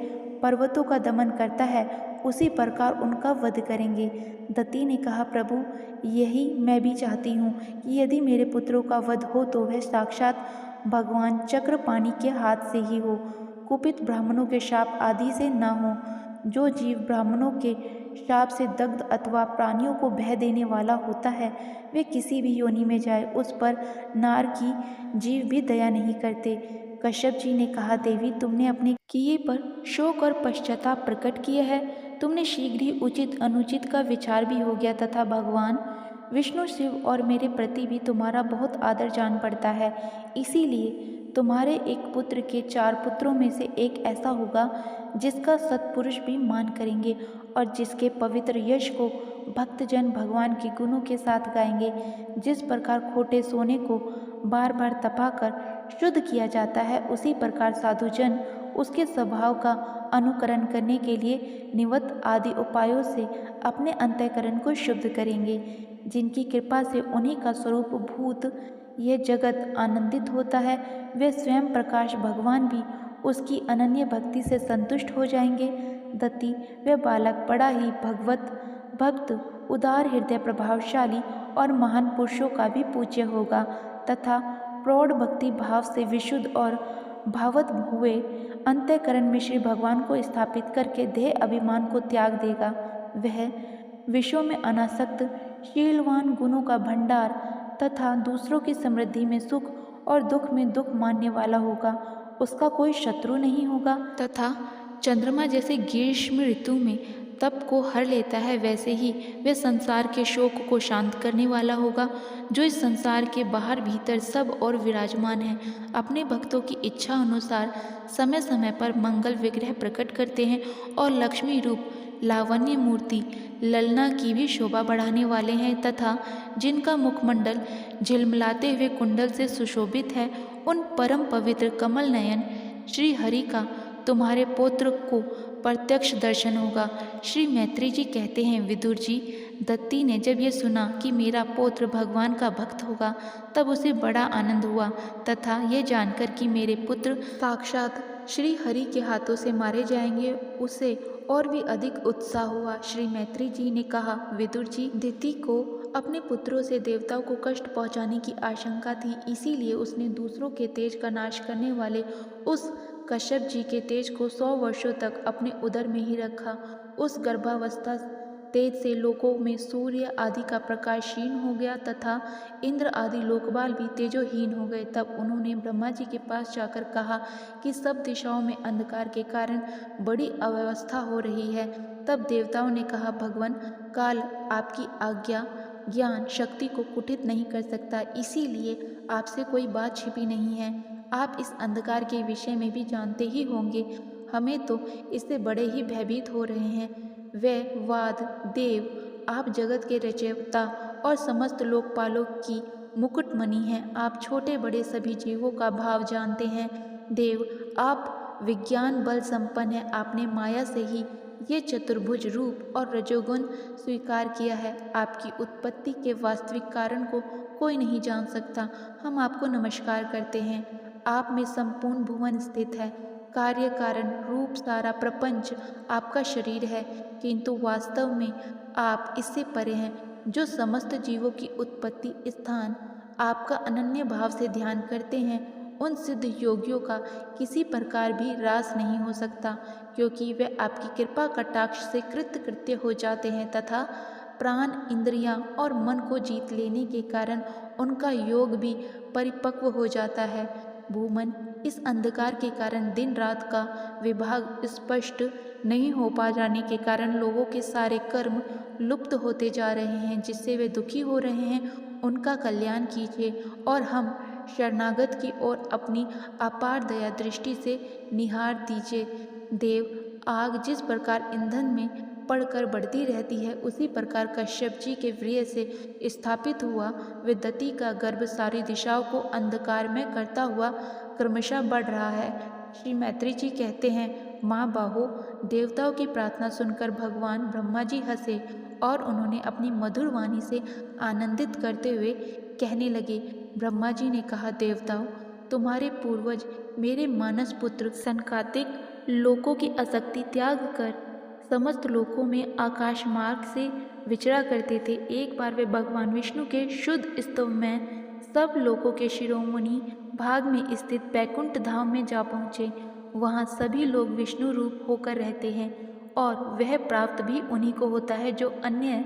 पर्वतों का दमन करता है, उसी प्रकार उनका वध करेंगे। दत्ती ने कहा, प्रभु, यही मैं भी चाहती हूँ कि यदि मेरे पुत्रों का वध हो तो वह साक्षात भगवान चक्रपाणि के हाथ से ही हो, कुपित ब्राह्मणों के शाप आदि से न हो। जो जीव ब्राह्मणों के शाप से दग्ध अथवा प्राणियों को भय देने वाला होता है, वे किसी भी योनि में जाए उस पर नार की जीव भी दया नहीं करते। कश्यप जी ने कहा, देवी तुमने अपने किए पर शोक और पश्चाताप प्रकट किया है। तुमने शीघ्र ही उचित अनुचित का विचार भी हो गया तथा भगवान विष्णु शिव और मेरे प्रति भी तुम्हारा बहुत आदर जान पड़ता है। इसीलिए तुम्हारे एक पुत्र के 4 पुत्रों में से एक ऐसा होगा जिसका सत्पुरुष भी मान करेंगे और जिसके पवित्र यश को भक्तजन भगवान के गुणों के साथ गाएंगे। जिस प्रकार खोटे सोने को बार बार तपाकर शुद्ध किया जाता है, उसी प्रकार साधुजन उसके स्वभाव का अनुकरण करने के लिए निवत आदि उपायों से अपने अंतःकरण को शुद्ध करेंगे। जिनकी कृपा से उन्हीं का स्वरूप भूत यह जगत आनंदित होता है, वे स्वयं प्रकाश भगवान भी उसकी अनन्य भक्ति से संतुष्ट हो जाएंगे। दत्ती, वह बालक बड़ा ही भगवत भक्त, उदार हृदय, प्रभावशाली और महान पुरुषों का भी पूज्य होगा तथा प्रौढ़ भक्ति भाव से विशुद्ध और भावत हुए अंतःकरण में श्री भगवान को स्थापित करके देह अभिमान को त्याग देगा। वह विषयों में अनासक्त, शीलवान, गुणों का भंडार तथा दूसरों की समृद्धि में सुख और दुख में दुख मानने वाला होगा। उसका कोई शत्रु नहीं होगा तथा चंद्रमा जैसे ग्रीष्म ऋतु में तप को हर लेता है, वैसे ही वह संसार के शोक को शांत करने वाला होगा। जो इस संसार के बाहर भीतर सब और विराजमान है, अपने भक्तों की इच्छा अनुसार समय समय पर मंगल विग्रह प्रकट करते हैं और लक्ष्मी रूप लावण्य मूर्ति ललना की भी शोभा बढ़ाने वाले हैं तथा जिनका मुखमंडल झिलमिलाते हुए कुंडल से सुशोभित है, उन परम पवित्र कमल नयन श्री हरि का तुम्हारे पुत्र को प्रत्यक्ष दर्शन होगा। श्री मैत्री जी कहते हैं, विदुर जी, दत्ती ने जब यह सुना कि मेरा पुत्र भगवान का भक्त होगा, तब उसे बड़ा आनंद हुआ तथा यह जानकर कि मेरे पुत्र साक्षात श्री हरि के हाथों से मारे जाएंगे, उसे और भी अधिक उत्साह हुआ। श्री मैत्री जी ने कहा, विदुर जी, दिति को अपने पुत्रों से देवताओं को कष्ट पहुंचाने की आशंका थी, इसीलिए उसने दूसरों के तेज का नाश करने वाले उस कश्यप जी के तेज को 100 वर्षों तक अपने उदर में ही रखा। उस गर्भावस्था तेज से लोकों में सूर्य आदि का प्रकाश क्षीण हो गया तथा इंद्र आदि लोकपाल भी तेजोहीन हो गए। तब उन्होंने ब्रह्मा जी के पास जाकर कहा कि सब दिशाओं में अंधकार के कारण बड़ी अव्यवस्था हो रही है। तब देवताओं ने कहा, भगवान, काल आपकी आज्ञा ज्ञान शक्ति को कुटित नहीं कर सकता, इसीलिए आपसे कोई बात छिपी नहीं है। आप इस अंधकार के विषय में भी जानते ही होंगे। हमें तो इससे बड़े ही भयभीत हो रहे हैं। वह वाद देव, आप जगत के रचयिता और समस्त लोकपालों की मुकुटमणि हैं। आप छोटे बड़े सभी जीवों का भाव जानते हैं। देव, आप विज्ञान बल संपन्न हैं। आपने माया से ही ये चतुर्भुज रूप और रजोगुण स्वीकार किया है। आपकी उत्पत्ति के वास्तविक कारण को कोई नहीं जान सकता। हम आपको नमस्कार करते हैं। आप में संपूर्ण भुवन स्थित है। कार्य कारण रूप सारा प्रपंच आपका शरीर है, किंतु वास्तव में आप इससे परे हैं। जो समस्त जीवों की उत्पत्ति स्थान आपका अनन्य भाव से ध्यान करते हैं, उन सिद्ध योगियों का किसी प्रकार भी ह्रास नहीं हो सकता, क्योंकि वे आपकी कृपा कटाक्ष से कृतकृत्य हो जाते हैं तथा प्राण, इंद्रियां और मन को जीत लेने के कारण उनका योग भी परिपक्व हो जाता है। भूमन, इस अंधकार के कारण दिन रात का विभाग स्पष्ट नहीं हो पा जाने के कारण लोगों के सारे कर्म लुप्त होते जा रहे हैं, जिससे वे दुखी हो रहे हैं। उनका कल्याण कीजिए और हम शरणागत की ओर अपनी अपार दया दृष्टि से निहार दीजिए। देव, आग जिस प्रकार ईंधन में पड़कर बढ़ती रहती है, उसी प्रकार कश्यप जी के वीर्य से स्थापित हुआ विदति का गर्भ सारी दिशाओं को अंधकार में करता हुआ क्रमशः बढ़ रहा है। श्री मैत्री जी कहते हैं, माँ बाहो, देवताओं की प्रार्थना सुनकर भगवान ब्रह्मा जी हंसे और उन्होंने अपनी मधुर वाणी से आनंदित करते हुए कहने लगे। ब्रह्मा जी ने कहा, देवताओं, तुम्हारे पूर्वज मेरे मानस पुत्र सनकादिक लोकों की आसक्ति त्याग कर समस्त लोकों में आकाश मार्ग से विचरा करते थे। एक बार वे भगवान विष्णु के शुद्ध स्तव में सब लोकों के शिरोमणि भाग में स्थित बैकुंठ धाम में जा पहुँचे। वहाँ सभी लोग विष्णु रूप होकर रहते हैं। और वह प्राप्त भी उन्हीं को होता है जो अन्य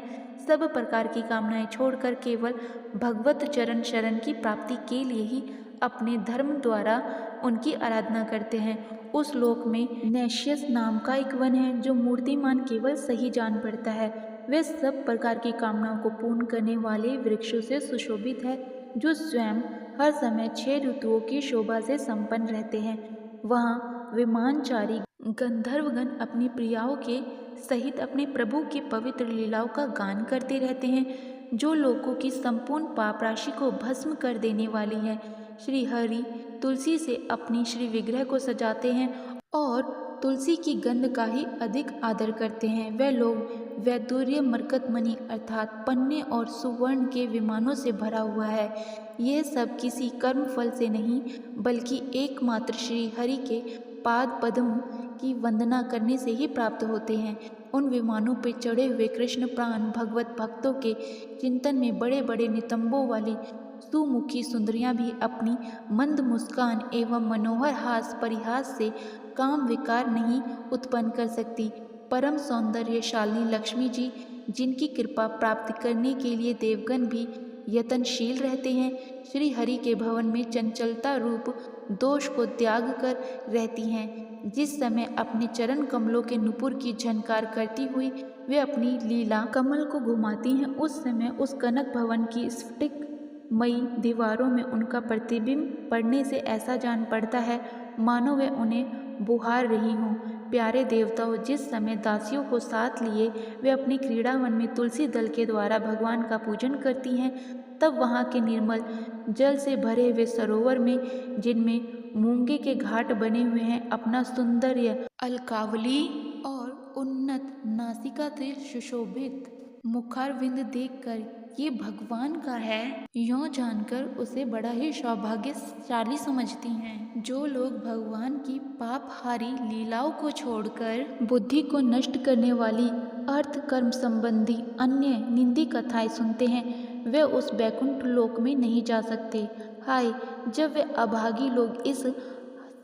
सब प्रकार की कामनाएं छोड़कर केवल भगवत चरण शरण की प्राप्ति के लिए ही अपने धर्म द्वारा उनकी आराधना करते हैं। उस लोक में नैश्यस नाम का एक वन है जो मूर्तिमान केवल सही जान पड़ता है। वह सब प्रकार की कामनाओं को पूर्ण करने वाले वृक्षों से सुशोभित है, जो स्वयं हर समय 6 ऋतुओं की शोभा से संपन्न रहते हैं। वहाँ विमानचारी गंधर्वगण अपनी प्रियाओं के सहित अपने प्रभु की पवित्र लीलाओं का गान करते रहते हैं, जो लोगों की संपूर्ण पाप राशि को भस्म कर देने वाली है। श्री हरि तुलसी से अपनी श्री विग्रह को सजाते हैं और तुलसी की गंध का ही अधिक आदर करते हैं। वह लोग वैदूर्य मरकतमणि अर्थात पन्ने और सुवर्ण के विमानों से भरा हुआ है। यह सब किसी कर्म फल से नहीं बल्कि एकमात्र श्री हरि के पाद पद्म की वंदना करने से ही प्राप्त होते हैं। उन विमानों पर चढ़े हुए कृष्ण प्राण भगवत भक्तों के चिंतन में बड़े बड़े नितंबों वाली सुमुखी सुंदरियां भी अपनी मंद मुस्कान एवं मनोहर हास परिहास से काम विकार नहीं उत्पन्न कर सकती। परम सौंदर्यशालिनी लक्ष्मी जी, जिनकी कृपा प्राप्त करने के लिए देवगण भी यत्नशील रहते हैं, श्री हरि के भवन में चंचलता रूप दोष को त्याग कर रहती हैं। जिस समय अपने चरण कमलों के नुपुर की झनकार करती हुई वे अपनी लीला कमल को घुमाती हैं, उस समय उस कनक भवन की स्फटिक मई दीवारों में उनका प्रतिबिंब पड़ने से ऐसा जान पड़ता है मानो वे उन्हें बुहार रही हों। प्यारे देवताओं, जिस समय दासियों को साथ लिए वे अपने क्रीड़ावन में तुलसी दल के द्वारा भगवान का पूजन करती हैं, तब वहाँ के निर्मल जल से भरे हुए सरोवर में, जिनमें मूंगे के घाट बने हुए हैं, अपना सुंदर्य अलकावली और उन्नत नासिका से सुशोभित मुखारविंद देखकर ये भगवान का है यों जानकर उसे बड़ा ही सौभाग्यशाली समझती हैं। जो लोग भगवान की पापहारी लीलाओं को छोड़कर बुद्धि को नष्ट करने वाली अर्थ कर्म संबंधी अन्य निंदी कथाएं सुनते हैं, वे उस बैकुंठ लोक में नहीं जा सकते। हाय, जब वे अभागी लोग इस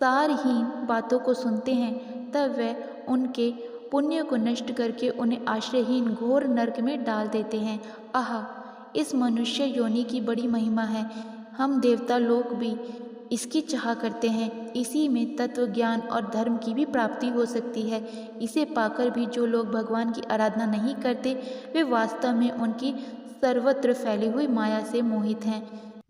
सारहीन बातों को सुनते हैं, तब वे उनके पुण्य को नष्ट करके उन्हें आश्रयहीन घोर नरक में डाल देते हैं। आहा, इस मनुष्य योनि की बड़ी महिमा है। हम देवता लोग भी इसकी चाह करते हैं। इसी में तत्व ज्ञान और धर्म की भी प्राप्ति हो सकती है। इसे पाकर भी जो लोग भगवान की आराधना नहीं करते, वे वास्तव में उनकी सर्वत्र फैली हुई माया से मोहित हैं।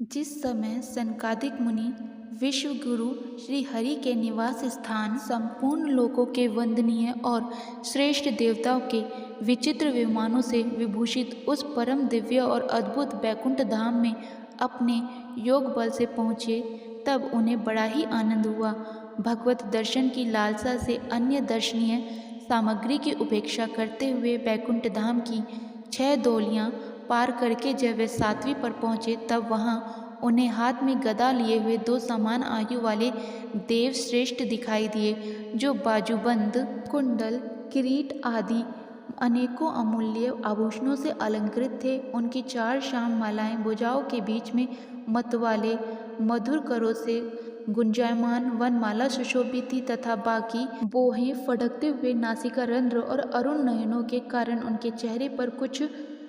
जिस समय सनकादिक मुनि विश्व गुरु श्री हरि के निवास स्थान संपूर्ण लोकों के वंदनीय और श्रेष्ठ देवताओं के विचित्र विमानों से विभूषित उस परम दिव्य और अद्भुत बैकुंठ धाम में अपने योग बल से पहुँचे, तब उन्हें बड़ा ही आनंद हुआ। भगवत दर्शन की लालसा से अन्य दर्शनीय सामग्री की उपेक्षा करते हुए बैकुंठ धाम की 6 डोलियाँ पार करके जब वे 7वीं पर पहुँचे, तब वहाँ उन्हें हाथ में गदा लिए हुए 2 समान आयु वाले देव श्रेष्ठ दिखाई दिए, जो बाजूबंद, कुंडल, किरीट आदि अनेकों अमूल्य आभूषणों से अलंकृत थे। उनकी 4 श्याम मालाएं भुजाओं के बीच में मतवाले मधुर करों से गुंजायमान वनमाला सुशोभित थी तथा बाकी बोहें फड़कते हुए नासिका रंध्र और अरुण नयनों के कारण उनके चेहरे पर कुछ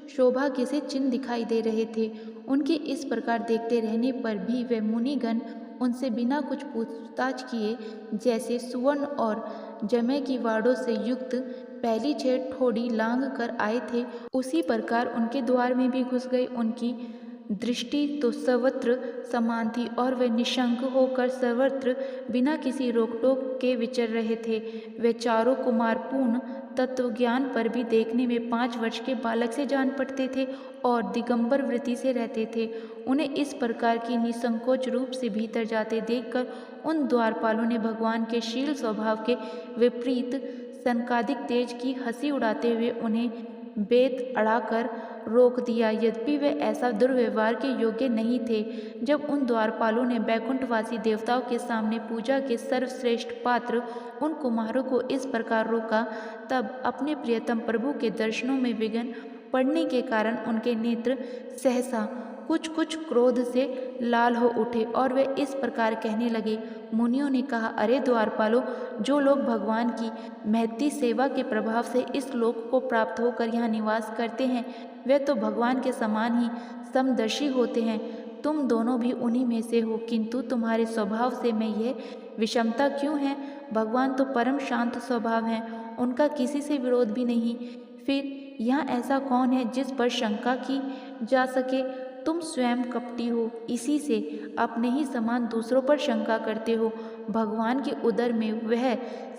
सौभाग्य से चिन्ह दिखाई दे रहे थे। उनके इस प्रकार देखते रहने पर भी वे मुनिगण उनसे बिना कुछ पूछताछ किए, जैसे सुवर्ण और जमै की वाड़ों से युक्त पहली 6 ठोड़ी लांघ कर आए थे, उसी प्रकार उनके द्वार में भी घुस गए। उनकी दृष्टि तो सर्वत्र समान थी और वे निशंक होकर सर्वत्र बिना किसी रोक टोक के विचर रहे थे। वे चारों कुमारपूर्ण तत्व ज्ञान पर भी देखने में 5 वर्ष के बालक से जान पड़ते थे और दिगंबर वृत्ति से रहते थे। उन्हें इस प्रकार की निसंकोच रूप से भीतर जाते देखकर उन द्वारपालों ने भगवान के शील स्वभाव के विपरीत सनकादिक तेज की हंसी उड़ाते हुए उन्हें बेत अड़ाकर रोक दिया। यद्यपि वे ऐसा दुर्व्यवहार के योग्य नहीं थे। जब उन द्वारपालों ने बैकुंठवासी देवताओं के सामने पूजा के सर्वश्रेष्ठ पात्र उन कुमारों को इस प्रकार रोका, तब अपने प्रियतम प्रभु के दर्शनों में विघ्न पड़ने के कारण उनके नेत्र सहसा कुछ कुछ क्रोध से लाल हो उठे और वे इस प्रकार कहने लगे। मुनियों ने कहा, अरे द्वारपालों, जो लोग भगवान की महती सेवा के प्रभाव से इस लोक को प्राप्त होकर यहाँ निवास करते हैं, वे तो भगवान के समान ही समदर्शी होते हैं। तुम दोनों भी उन्हीं में से हो, किंतु तुम्हारे स्वभाव से मैं यह विषमता क्यों है? भगवान तो परम शांत स्वभाव हैं, उनका किसी से विरोध भी नहीं। फिर यहाँ ऐसा कौन है जिस पर शंका की जा सके? तुम स्वयं कपटी हो, इसी से अपने ही समान दूसरों पर शंका करते हो। भगवान के उदर में वह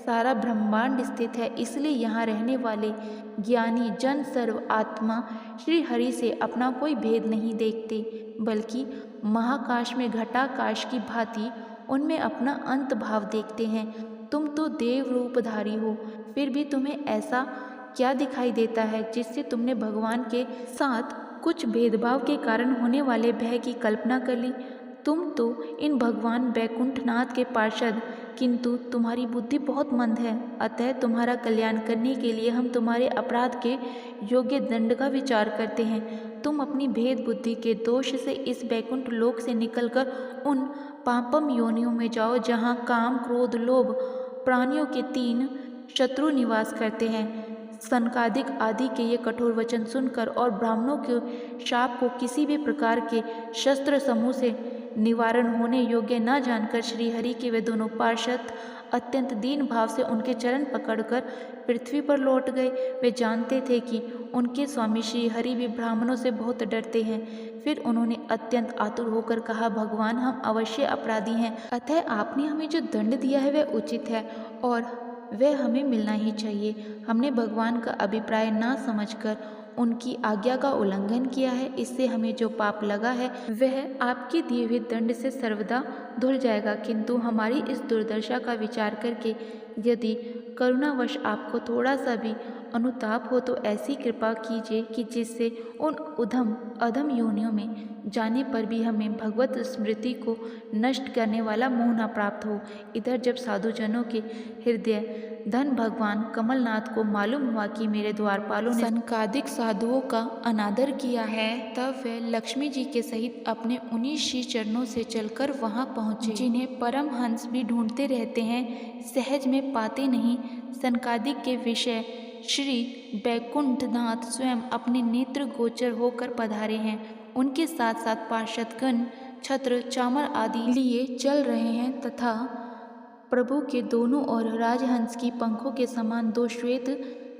सारा ब्रह्मांड स्थित है, इसलिए यहाँ रहने वाले ज्ञानी जन सर्व आत्मा श्री हरि से अपना कोई भेद नहीं देखते, बल्कि महाकाश में घटाकाश की भांति उनमें अपना अंत भाव देखते हैं। तुम तो देव रूपधारी हो, फिर भी तुम्हें ऐसा क्या दिखाई देता है जिससे तुमने भगवान के साथ कुछ भेदभाव के कारण होने वाले भय की कल्पना कर ली? तुम तो इन भगवान बैकुंठनाथ के पार्षद, किंतु तुम्हारी बुद्धि बहुत मंद है। अतः तुम्हारा कल्याण करने के लिए हम तुम्हारे अपराध के योग्य दंड का विचार करते हैं। तुम अपनी भेद बुद्धि के दोष से इस बैकुंठ लोक से निकलकर उन पापम योनियों में जाओ जहाँ काम, क्रोध, लोभ प्राणियों के 3 शत्रु निवास करते हैं। सनकादिक आदि के ये कठोर वचन सुनकर और ब्राह्मणों के शाप को किसी भी प्रकार के शस्त्र समूह से निवारण होने योग्य न जानकर श्रीहरि के वे दोनों पार्षद अत्यंत दीन भाव से उनके चरण पकड़कर पृथ्वी पर लौट गए। वे जानते थे कि उनके स्वामी श्रीहरि भी ब्राह्मणों से बहुत डरते हैं। फिर उन्होंने अत्यंत आतुर होकर कहा, भगवान, हम अवश्य अपराधी हैं, अतः आपने हमें जो दंड दिया है वह उचित है और वह हमें मिलना ही चाहिए। हमने भगवान का अभिप्राय ना समझकर उनकी आज्ञा का उल्लंघन किया है, इससे हमें जो पाप लगा है वह आपके दिए हुए दंड से सर्वदा धुल जाएगा। किंतु हमारी इस दुर्दशा का विचार करके यदि करुणावश आपको थोड़ा सा भी अनुताप हो तो ऐसी कृपा कीजिए कि जिससे उन अधम योनियों में जाने पर भी हमें भगवत स्मृति को नष्ट करने वाला मोह न प्राप्त हो। इधर जब साधुजनों के हृदय धन भगवान कमलनाथ को मालूम हुआ कि मेरे द्वारपालों ने सनकादिक साधुओं का अनादर किया है, तब वे लक्ष्मी जी के सहित अपने उन्हीं श्री चरणों से चलकर वहां पहुंचे, जिन्हें परमहंस भी ढूंढते रहते हैं, सहज में पाते नहीं। सनकादिक के विषय श्री बैकुंठनाथ स्वयं अपने नेत्र गोचर होकर पधारे हैं। उनके साथ साथ पार्षदगण छत्र चामर आदि लिए चल रहे हैं तथा प्रभु के दोनों ओर राजहंस की पंखों के समान 2 श्वेत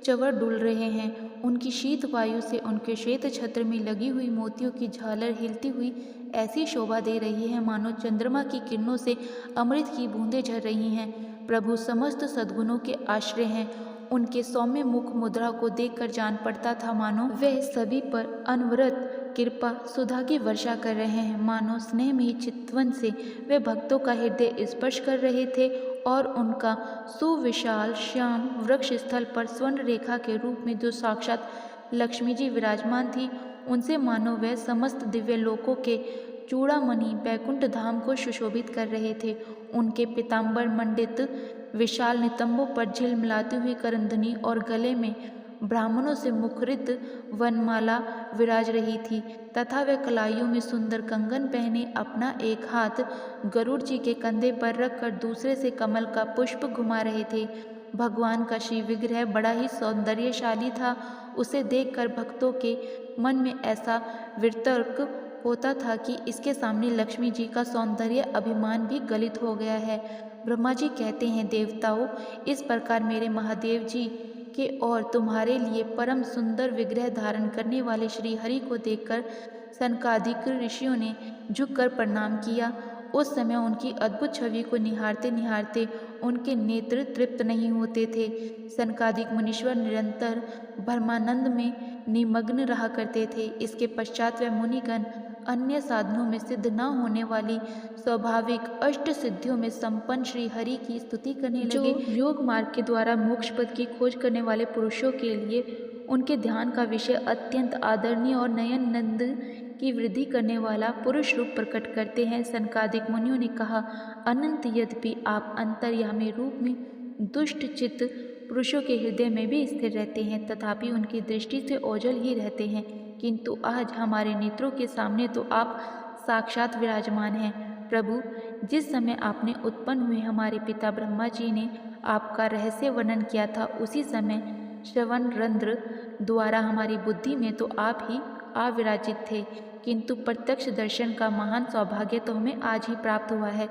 चवर डुल रहे हैं। उनकी शीत वायु से उनके श्वेत छत्र में लगी हुई मोतियों की झालर हिलती हुई ऐसी शोभा दे रही है मानो चंद्रमा की किरणों से अमृत की बूंदें झर रही हैं। प्रभु समस्त सद्गुणों के आश्रय हैं। उनके सौम्य मुख मुद्रा को देखकर जान पड़ता था मानो वे सभी पर अनवरत कृपा सुधा की वर्षा कर रहे हैं। मानो स्नेह में चितवन से वे भक्तों का हृदय स्पर्श कर रहे थे और उनका सुविशाल श्याम वृक्ष स्थल पर स्वर्ण रेखा के रूप में जो साक्षात लक्ष्मी जी विराजमान थी, उनसे मानो वे समस्त दिव्य लोकों के चूड़ामणि बैकुंठ धाम को सुशोभित कर रहे थे। उनके पीताम्बर मंडित विशाल नितंबों पर झिलमिलाती हुई करंदनी और गले में ब्राह्मणों से मुखरित वनमाला विराज रही थी तथा वे कलाइयों में सुंदर कंगन पहने अपना एक हाथ गरुड़ जी के कंधे पर रखकर दूसरे से कमल का पुष्प घुमा रहे थे। भगवान का श्री विग्रह बड़ा ही सौंदर्यशाली था। उसे देखकर भक्तों के मन में ऐसा वितर्क होता था कि इसके सामने लक्ष्मी जी का सौंदर्य अभिमान भी गलित हो गया है। ब्रह्मा जी कहते हैं, देवताओं, इस प्रकार मेरे महादेव जी के और तुम्हारे लिए परम सुंदर विग्रह धारण करने वाले श्री हरि को देखकर सनकादिक ऋषियों ने झुककर प्रणाम किया। उस समय उनकी अद्भुत छवि को निहारते निहारते उनके नेत्र तृप्त नहीं होते थे। सनकादिक मुनीश्वर निरंतर ब्रह्मानंद में निमग्न रहा करते थे। इसके पश्चात वह मुनिगण अन्य साधनों में सिद्ध न होने वाली स्वाभाविक अष्ट सिद्धियों में संपन्न श्री हरि की स्तुति करने लगे। जो योग मार्ग के द्वारा मोक्ष पद की खोज करने वाले पुरुषों के लिए उनके ध्यान का विषय अत्यंत आदरणीय और नयन नंद की वृद्धि करने वाला पुरुष रूप प्रकट करते हैं। सनकादिक मुनियों ने कहा, अनंत यद्यपि आप अंतर्यामी रूप में दुष्ट चित्त पुरुषों के हृदय में भी स्थिर रहते हैं, तथापि उनकी दृष्टि से ओझल ही रहते हैं। किंतु आज हमारे नेत्रों के सामने तो आप साक्षात विराजमान हैं। प्रभु, जिस समय आपने उत्पन्न हुए हमारे पिता ब्रह्मा जी ने आपका रहस्य वर्णन किया था, उसी समय श्रवण रंध्र द्वारा हमारी बुद्धि में तो आप ही अविराजित थे, किंतु प्रत्यक्ष दर्शन का महान सौभाग्य तो हमें आज ही प्राप्त हुआ है।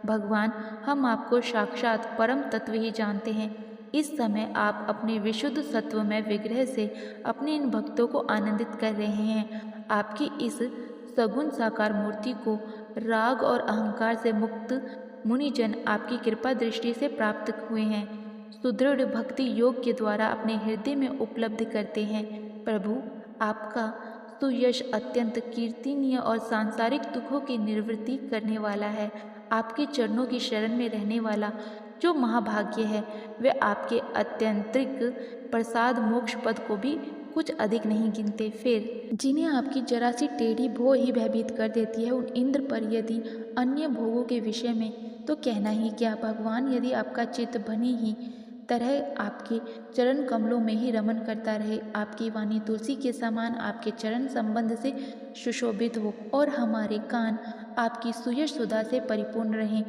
भगवान, हम आपको साक्षात परम तत्व ही जानते हैं। इस समय आप अपने विशुद्ध सत्वमय विग्रह से अपने इन भक्तों को आनंदित कर रहे हैं। आपकी इस सगुण साकार मूर्ति को राग और अहंकार से मुक्त मुनिजन आपकी कृपा दृष्टि से प्राप्त हुए हैं, सुदृढ़ भक्ति योग के द्वारा अपने हृदय में उपलब्ध करते हैं। प्रभु, आपका सुयश अत्यंत कीर्तनीय और सांसारिक दुखों की निवृत्ति करने वाला है। आपके चरणों की शरण में रहने वाला जो महाभाग्य है, वह आपके अत्यंतिक प्रसाद मोक्ष पद को भी कुछ अधिक नहीं गिनते। फिर जिन्हें आपकी जरा सी टेढ़ी भो ही भयभीत कर देती है, उन इंद्र पर यदि अन्य भोगों के विषय में तो कहना ही क्या। भगवान, यदि आपका चित्त बने ही तरह आपके चरण कमलों में ही रमन करता रहे, आपकी वाणी तुलसी के समान आपके चरण संबंध से सुशोभित हो और हमारे कान आपकी सुयश सुधा से परिपूर्ण रहें,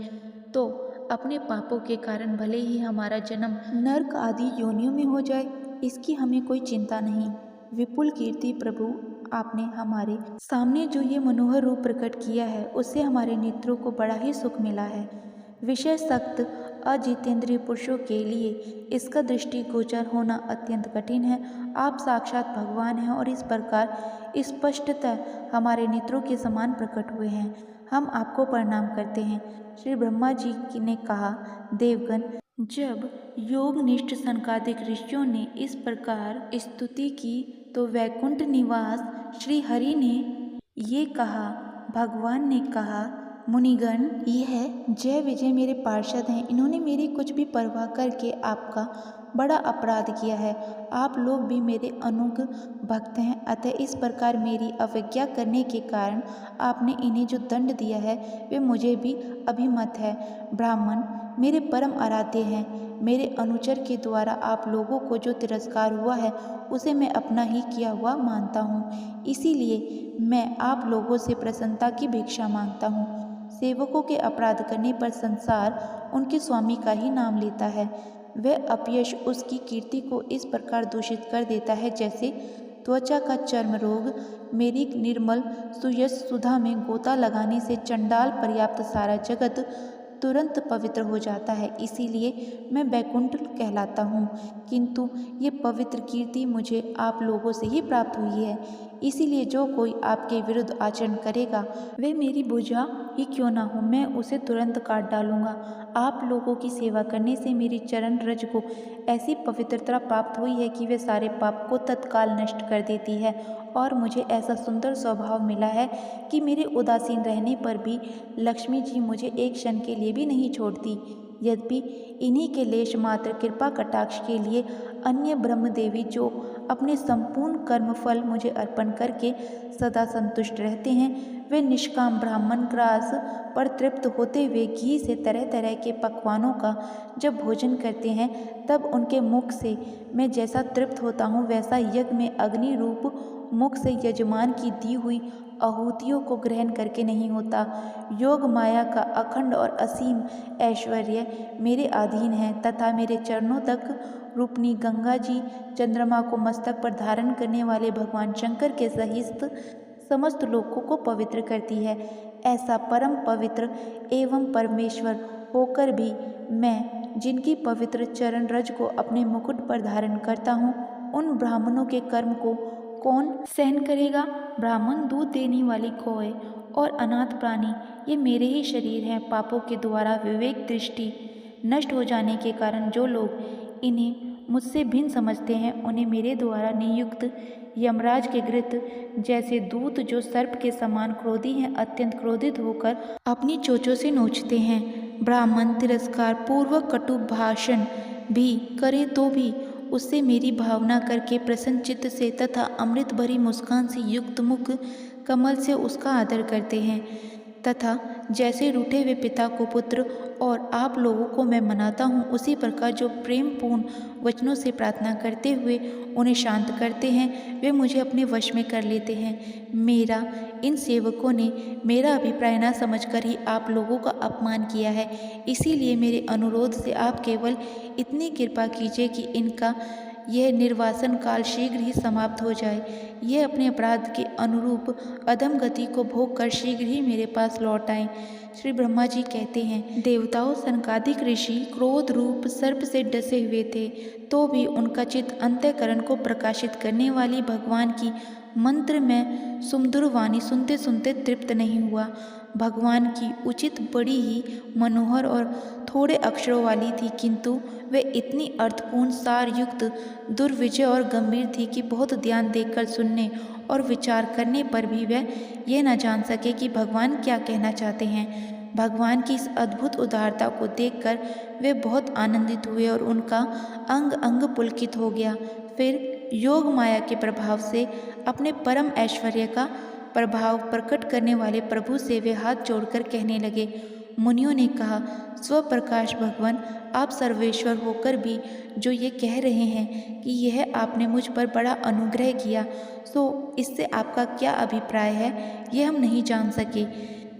तो अपने पापों के कारण भले ही हमारा जन्म नर्क आदि योनियों में हो जाए, इसकी हमें कोई चिंता नहीं। विपुल कीर्ति प्रभु, आपने हमारे सामने जो ये मनोहर रूप प्रकट किया है, उससे हमारे नेत्रों को बड़ा ही सुख मिला है। विषय सक्त अजितेंद्रिय पुरुषों के लिए इसका दृष्टिगोचर होना अत्यंत कठिन है। आप साक्षात भगवान हैं और इस प्रकार स्पष्टतः हमारे नेत्रों के समान प्रकट हुए हैं। हम आपको प्रणाम करते हैं। श्री ब्रह्मा जी ने कहा, देवगण, जब योगनिष्ठ सनकादिक ऋषियों ने इस प्रकार स्तुति की तो वैकुंठ निवास श्री हरि ने ये कहा। भगवान ने कहा, मुनिगण, यह जय विजय मेरे पार्षद हैं। इन्होंने मेरी कुछ भी परवाह करके आपका बड़ा अपराध किया है। आप लोग भी मेरे अनुग भक्त हैं, अतः इस प्रकार मेरी अवज्ञा करने के कारण आपने इन्हें जो दंड दिया है वे मुझे भी अभिमत है। ब्राह्मण मेरे परम आराध्य हैं। मेरे अनुचर के द्वारा आप लोगों को जो तिरस्कार हुआ है उसे मैं अपना ही किया हुआ मानता हूँ, इसीलिए मैं आप लोगों से प्रसन्नता की भिक्षा मांगता हूँ। सेवकों के अपराध करने पर संसार उनके स्वामी का ही नाम लेता है। वह अपयश उसकी कीर्ति को इस प्रकार दूषित कर देता है जैसे त्वचा का चर्म रोग मेरी निर्मल सुयश सुधा में गोता लगाने से चंडाल पर्याप्त सारा जगत तुरंत पवित्र हो जाता है। इसीलिए मैं वैकुंठ कहलाता हूँ, किंतु ये पवित्र कीर्ति मुझे आप लोगों से ही प्राप्त हुई है। इसीलिए जो कोई आपके विरुद्ध आचरण करेगा वे मेरी भुजा ही क्यों ना हो, मैं उसे तुरंत काट डालूंगा। आप लोगों की सेवा करने से मेरी चरण रज को ऐसी पवित्रता प्राप्त हुई है कि वे सारे पाप को तत्काल नष्ट कर देती है और मुझे ऐसा सुंदर स्वभाव मिला है कि मेरे उदासीन रहने पर भी लक्ष्मी जी मुझे एक क्षण के लिए भी नहीं छोड़ती। यद्यपि इन्हीं के लेश मात्र कृपा कटाक्ष के लिए अन्य ब्रह्म देवी जो अपने संपूर्ण कर्मफल मुझे अर्पण करके सदा संतुष्ट रहते हैं, वे निष्काम ब्राह्मण ग्रास पर तृप्त होते हुए घी से तरह तरह के पकवानों का जब भोजन करते हैं, तब उनके मुख से मैं जैसा तृप्त होता हूँ वैसा यज्ञ में अग्नि रूप मुख से यजमान की दी हुई आहुतियों को ग्रहण करके नहीं होता। योग माया का अखंड और असीम ऐश्वर्य मेरे अधीन है तथा मेरे चरणों तक रूपनी गंगा जी चंद्रमा को मस्तक पर धारण करने वाले भगवान शंकर के सहित समस्त लोकों को पवित्र करती है। ऐसा परम पवित्र एवं परमेश्वर होकर भी मैं जिनकी पवित्र चरण रज को अपने मुकुट पर धारण करता हूँ, उन ब्राह्मणों के कर्म को कौन सहन करेगा। ब्राह्मण, दूध देने वाली गौएं और अनाथ प्राणी ये मेरे ही शरीर हैं। पापों के द्वारा विवेक दृष्टि नष्ट हो जाने के कारण जो लोग इन्हें मुझसे भिन्न समझते हैं, उन्हें मेरे द्वारा नियुक्त यमराज के घृत जैसे दूत जो सर्प के समान क्रोधी हैं, अत्यंत क्रोधित होकर अपनी चोंचों से नोचते हैं। ब्राह्मण तिरस्कार पूर्वक कटु भाषण भी करे तो भी उससे मेरी भावना करके प्रसन्न चित्त से तथा अमृत भरी मुस्कान से युक्त मुख कमल से उसका आदर करते हैं तथा जैसे रूठे हुए पिता को पुत्र और आप लोगों को मैं मनाता हूँ, उसी प्रकार जो प्रेम पूर्ण वचनों से प्रार्थना करते हुए उन्हें शांत करते हैं, वे मुझे अपने वश में कर लेते हैं। मेरा इन सेवकों ने मेरा अभिप्राय न समझकर ही आप लोगों का अपमान किया है, इसीलिए मेरे अनुरोध से आप केवल इतनी कृपा कीजिए कि इनका यह निर्वासन काल शीघ्र ही समाप्त हो जाए। यह अपने अपराध के अनुरूप अधम गति को भोग कर शीघ्र ही मेरे पास लौट आए। श्री ब्रह्मा जी कहते हैं, देवताओं सनकादिक ऋषि क्रोध रूप सर्प से डसे हुए थे, तो भी उनका चित्त अंतःकरण को प्रकाशित करने वाली भगवान की मंत्र में सुमधुर वाणी सुनते सुनते तृप्त नहीं हुआ। भगवान की उचित बड़ी ही मनोहर और थोड़े अक्षरों वाली थी, किंतु वे इतनी अर्थपूर्ण सार युक्त दुर्विजय और गंभीर थी कि बहुत ध्यान देकर सुनने और विचार करने पर भी वह यह न जान सके कि भगवान क्या कहना चाहते हैं। भगवान की इस अद्भुत उदारता को देखकर वे बहुत आनंदित हुए और उनका अंग अंग पुलकित हो गया। फिर योग माया के प्रभाव से अपने परम ऐश्वर्य का प्रभाव प्रकट करने वाले प्रभु से वे हाथ जोड़कर कहने लगे। मुनियों ने कहा, स्वप्रकाश भगवान, आप सर्वेश्वर होकर भी जो ये कह रहे हैं कि यह आपने मुझ पर बड़ा अनुग्रह किया, तो इससे आपका क्या अभिप्राय है, ये हम नहीं जान सके।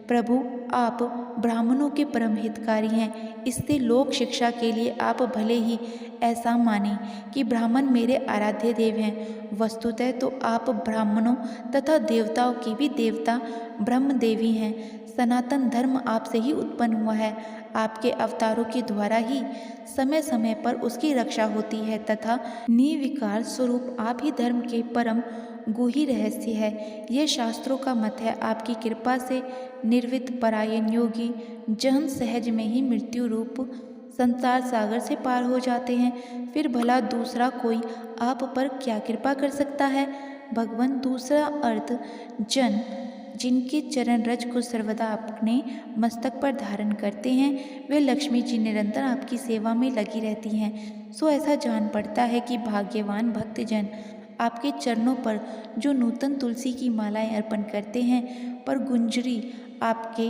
प्रभु, आप ब्राह्मणों के परम हितकारी हैं, इससे लोक शिक्षा के लिए आप भले ही ऐसा माने कि ब्राह्मण मेरे आराध्य देव हैं। वस्तुतः तो आप ब्राह्मणों तथा देवताओं के भी देवता ब्रह्मदेवी हैं। सनातन धर्म आपसे ही उत्पन्न हुआ है। आपके अवतारों के द्वारा ही समय समय पर उसकी रक्षा होती है तथा निर्विकार स्वरूप आप ही धर्म के परम गुही रहस्य है। यह शास्त्रों का मत है। आपकी कृपा से निर्वित परायण योगी जहन सहज में ही मृत्यु रूप संसार सागर से पार हो जाते हैं। फिर भला दूसरा कोई आप पर क्या कृपा कर सकता है। भगवान, दूसरा अर्थ जन जिनके चरण रज को सर्वदा अपने मस्तक पर धारण करते हैं, वे लक्ष्मी जी निरंतर आपकी सेवा में लगी रहती हैं। सो ऐसा जान पड़ता है कि भाग्यवान भक्तजन आपके चरणों पर जो नूतन तुलसी की मालाएं अर्पण करते हैं, पर गुंजरी आपके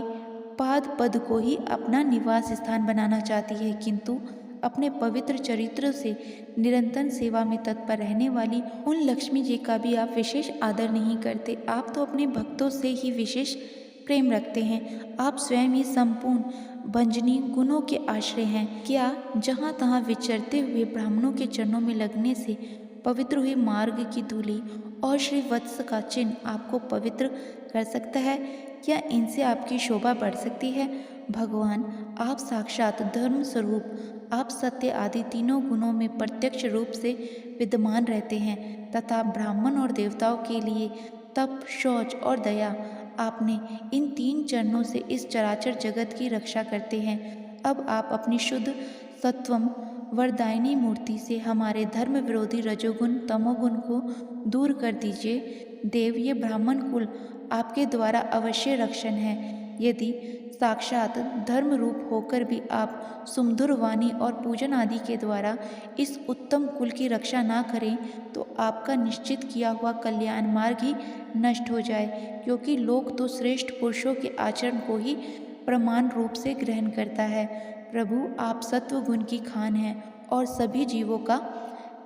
पाद पद को ही अपना निवास स्थान बनाना चाहती है, किंतु अपने पवित्र चरित्र से निरंतर सेवा में तत्पर रहने वाली उन लक्ष्मी जी का भी आप विशेष आदर नहीं करते। आप तो अपने भक्तों से ही विशेष प्रेम रखते हैं। आप स्वयं ही संपूर्ण भंजनी गुणों के आश्रय हैं। क्या जहाँ तहाँ विचरते हुए ब्राह्मणों के चरणों में लगने से पवित्र हुए मार्ग की धूलि और श्री वत्स का चिन्ह आपको पवित्र कर सकता है? क्या इनसे आपकी शोभा बढ़ सकती है? भगवान, आप साक्षात धर्म स्वरूप, आप सत्य आदि तीनों गुणों में प्रत्यक्ष रूप से विद्यमान रहते हैं तथा ब्राह्मण और देवताओं के लिए तप, शौच और दया, आपने इन तीन चरणों से इस चराचर जगत की रक्षा करते हैं। अब आप अपनी शुद्ध सत्वम वरदायिनी मूर्ति से हमारे धर्म विरोधी रजोगुण तमोगुण को दूर कर दीजिए। देव, ये ब्राह्मण कुल आपके द्वारा अवश्य रक्षण है। यदि साक्षात धर्म रूप होकर भी आप सुमधुर वाणी और पूजन आदि के द्वारा इस उत्तम कुल की रक्षा ना करें, तो आपका निश्चित किया हुआ कल्याण मार्ग ही नष्ट हो जाए, क्योंकि लोग तो श्रेष्ठ पुरुषों के आचरण को ही प्रमाण रूप से ग्रहण करता है। प्रभु, आप सत्व गुण की खान हैं और सभी जीवों का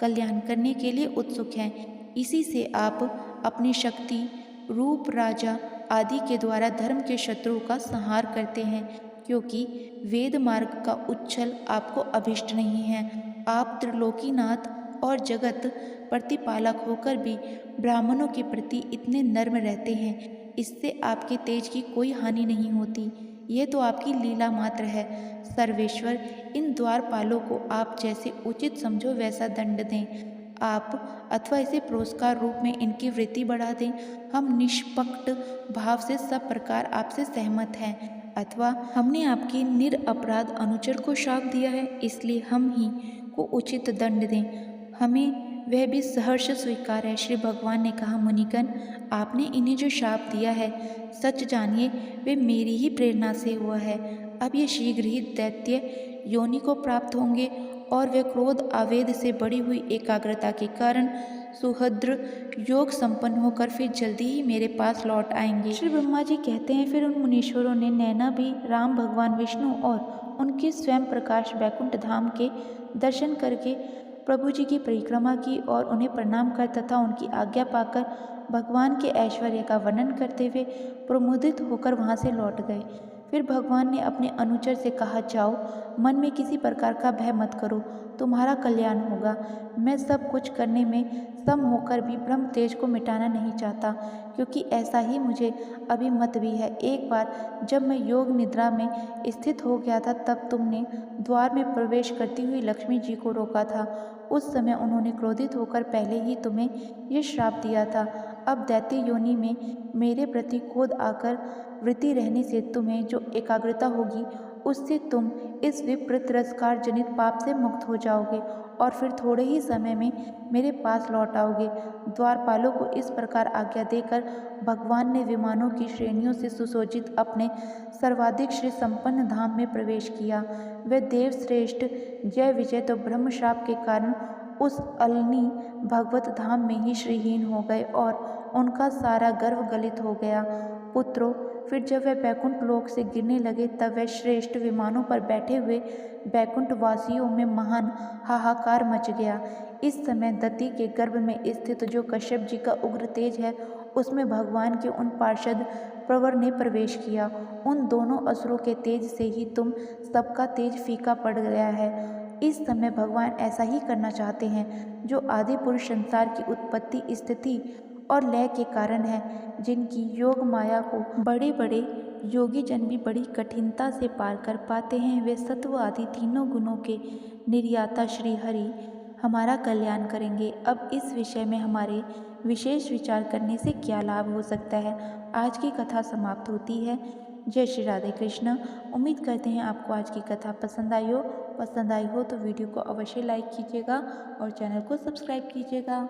कल्याण करने के लिए उत्सुक हैं। इसी से आप अपनी शक्ति, रूप, राजा आदि के द्वारा धर्म के शत्रुओं का संहार करते हैं, क्योंकि वेद मार्ग का उच्छल आपको अभिष्ट नहीं है। आप त्रिलोकीनाथ और जगत प्रतिपालक होकर भी ब्राह्मणों के प्रति इतने नर्म रहते हैं, इससे आपके तेज की कोई हानि नहीं होती। यह तो आपकी लीला मात्र है। सर्वेश्वर, इन द्वारपालों को आप जैसे उचित समझो वैसा दंड दें। आप अथवा इसे पुरस्कार रूप में इनकी वृत्ति बढ़ा दें। हम निष्पक्ष भाव से सब प्रकार आपसे सहमत हैं, अथवा हमने आपके निरपराध अनुचर को शाप दिया है, इसलिए हम ही को उचित दंड दें। हमें वह भी सहर्ष स्वीकार है। श्री भगवान ने कहा, मुनिगण, आपने इन्हें जो शाप दिया है, सच जानिए वे मेरी ही प्रेरणा से हुआ है। अब ये शीघ्र ही दैत्य योनि को प्राप्त होंगे और वे क्रोध आवेद से बढ़ी हुई एकाग्रता के कारण सुहृद योग संपन्न होकर फिर जल्दी ही मेरे पास लौट आएंगे। श्री ब्रह्मा जी कहते हैं, फिर उन मुनीश्वरों ने नैना भी राम भगवान विष्णु और उनके स्वयं प्रकाश वैकुंठ धाम के दर्शन करके प्रभु जी की परिक्रमा की और उन्हें प्रणाम कर तथा उनकी आज्ञा पाकर भगवान के ऐश्वर्य का वर्णन करते हुए प्रमुदित होकर वहां से लौट गए। फिर भगवान ने अपने अनुचर से कहा, जाओ, मन में किसी प्रकार का भय मत करो, तुम्हारा कल्याण होगा। मैं सब कुछ करने में सम होकर भी ब्रह्म तेज को मिटाना नहीं चाहता, क्योंकि ऐसा ही मुझे अभिमत भी है। एक बार जब मैं योग निद्रा में स्थित हो गया था, तब तुमने द्वार में प्रवेश करती हुई लक्ष्मी जी को रोका था। उस समय उन्होंने क्रोधित होकर पहले ही तुम्हें ये श्राप दिया था। अब दैत्य योनि में मेरे प्रति क्रोध आकर वृत्ति रहने से तुम्हें जो एकाग्रता होगी, उससे तुम इस विप्र तिरस्कार जनित पाप से मुक्त हो जाओगे और फिर थोड़े ही समय में मेरे पास लौट आओगे। द्वारपालों को इस प्रकार आज्ञा देकर भगवान ने विमानों की श्रेणियों से सुसज्जित अपने सर्वाधिक श्री संपन्न धाम में प्रवेश किया। वे देव श्रेष्ठ जय विजय तो ब्रह्म श्राप के कारण उस अलनी भगवत धाम में ही श्रीहीन हो गए और उनका सारा गर्व गलित हो गया। पुत्रों, फिर जब वह बैकुंठ लोक से गिरने लगे, तब वह श्रेष्ठ विमानों पर बैठे हुए बैकुंठ वासियों में महान हाहाकार मच गया। इस समय दति के गर्भ में स्थित जो कश्यप जी का उग्र तेज है, उसमें भगवान के उन पार्षद प्रवर ने प्रवेश किया। उन दोनों असुरों के तेज से ही तुम सबका तेज फीका पड़ गया है। इस समय भगवान ऐसा ही करना चाहते हैं, जो आदि पुरुष संसार की उत्पत्ति, स्थिति और लय के कारण है, जिनकी योग माया को बड़े बड़े योगी जन भी बड़ी कठिनता से पार कर पाते हैं। वे सत्व आदि तीनों गुणों के निर्याता श्री हरि हमारा कल्याण करेंगे। अब इस विषय में हमारे विशेष विचार करने से क्या लाभ हो सकता है। आज की कथा समाप्त होती है। जय श्री राधे कृष्ण। उम्मीद करते हैं आपको आज की कथा पसंद आई हो। पसंद आई हो तो वीडियो को अवश्य लाइक कीजिएगा और चैनल को सब्सक्राइब कीजिएगा।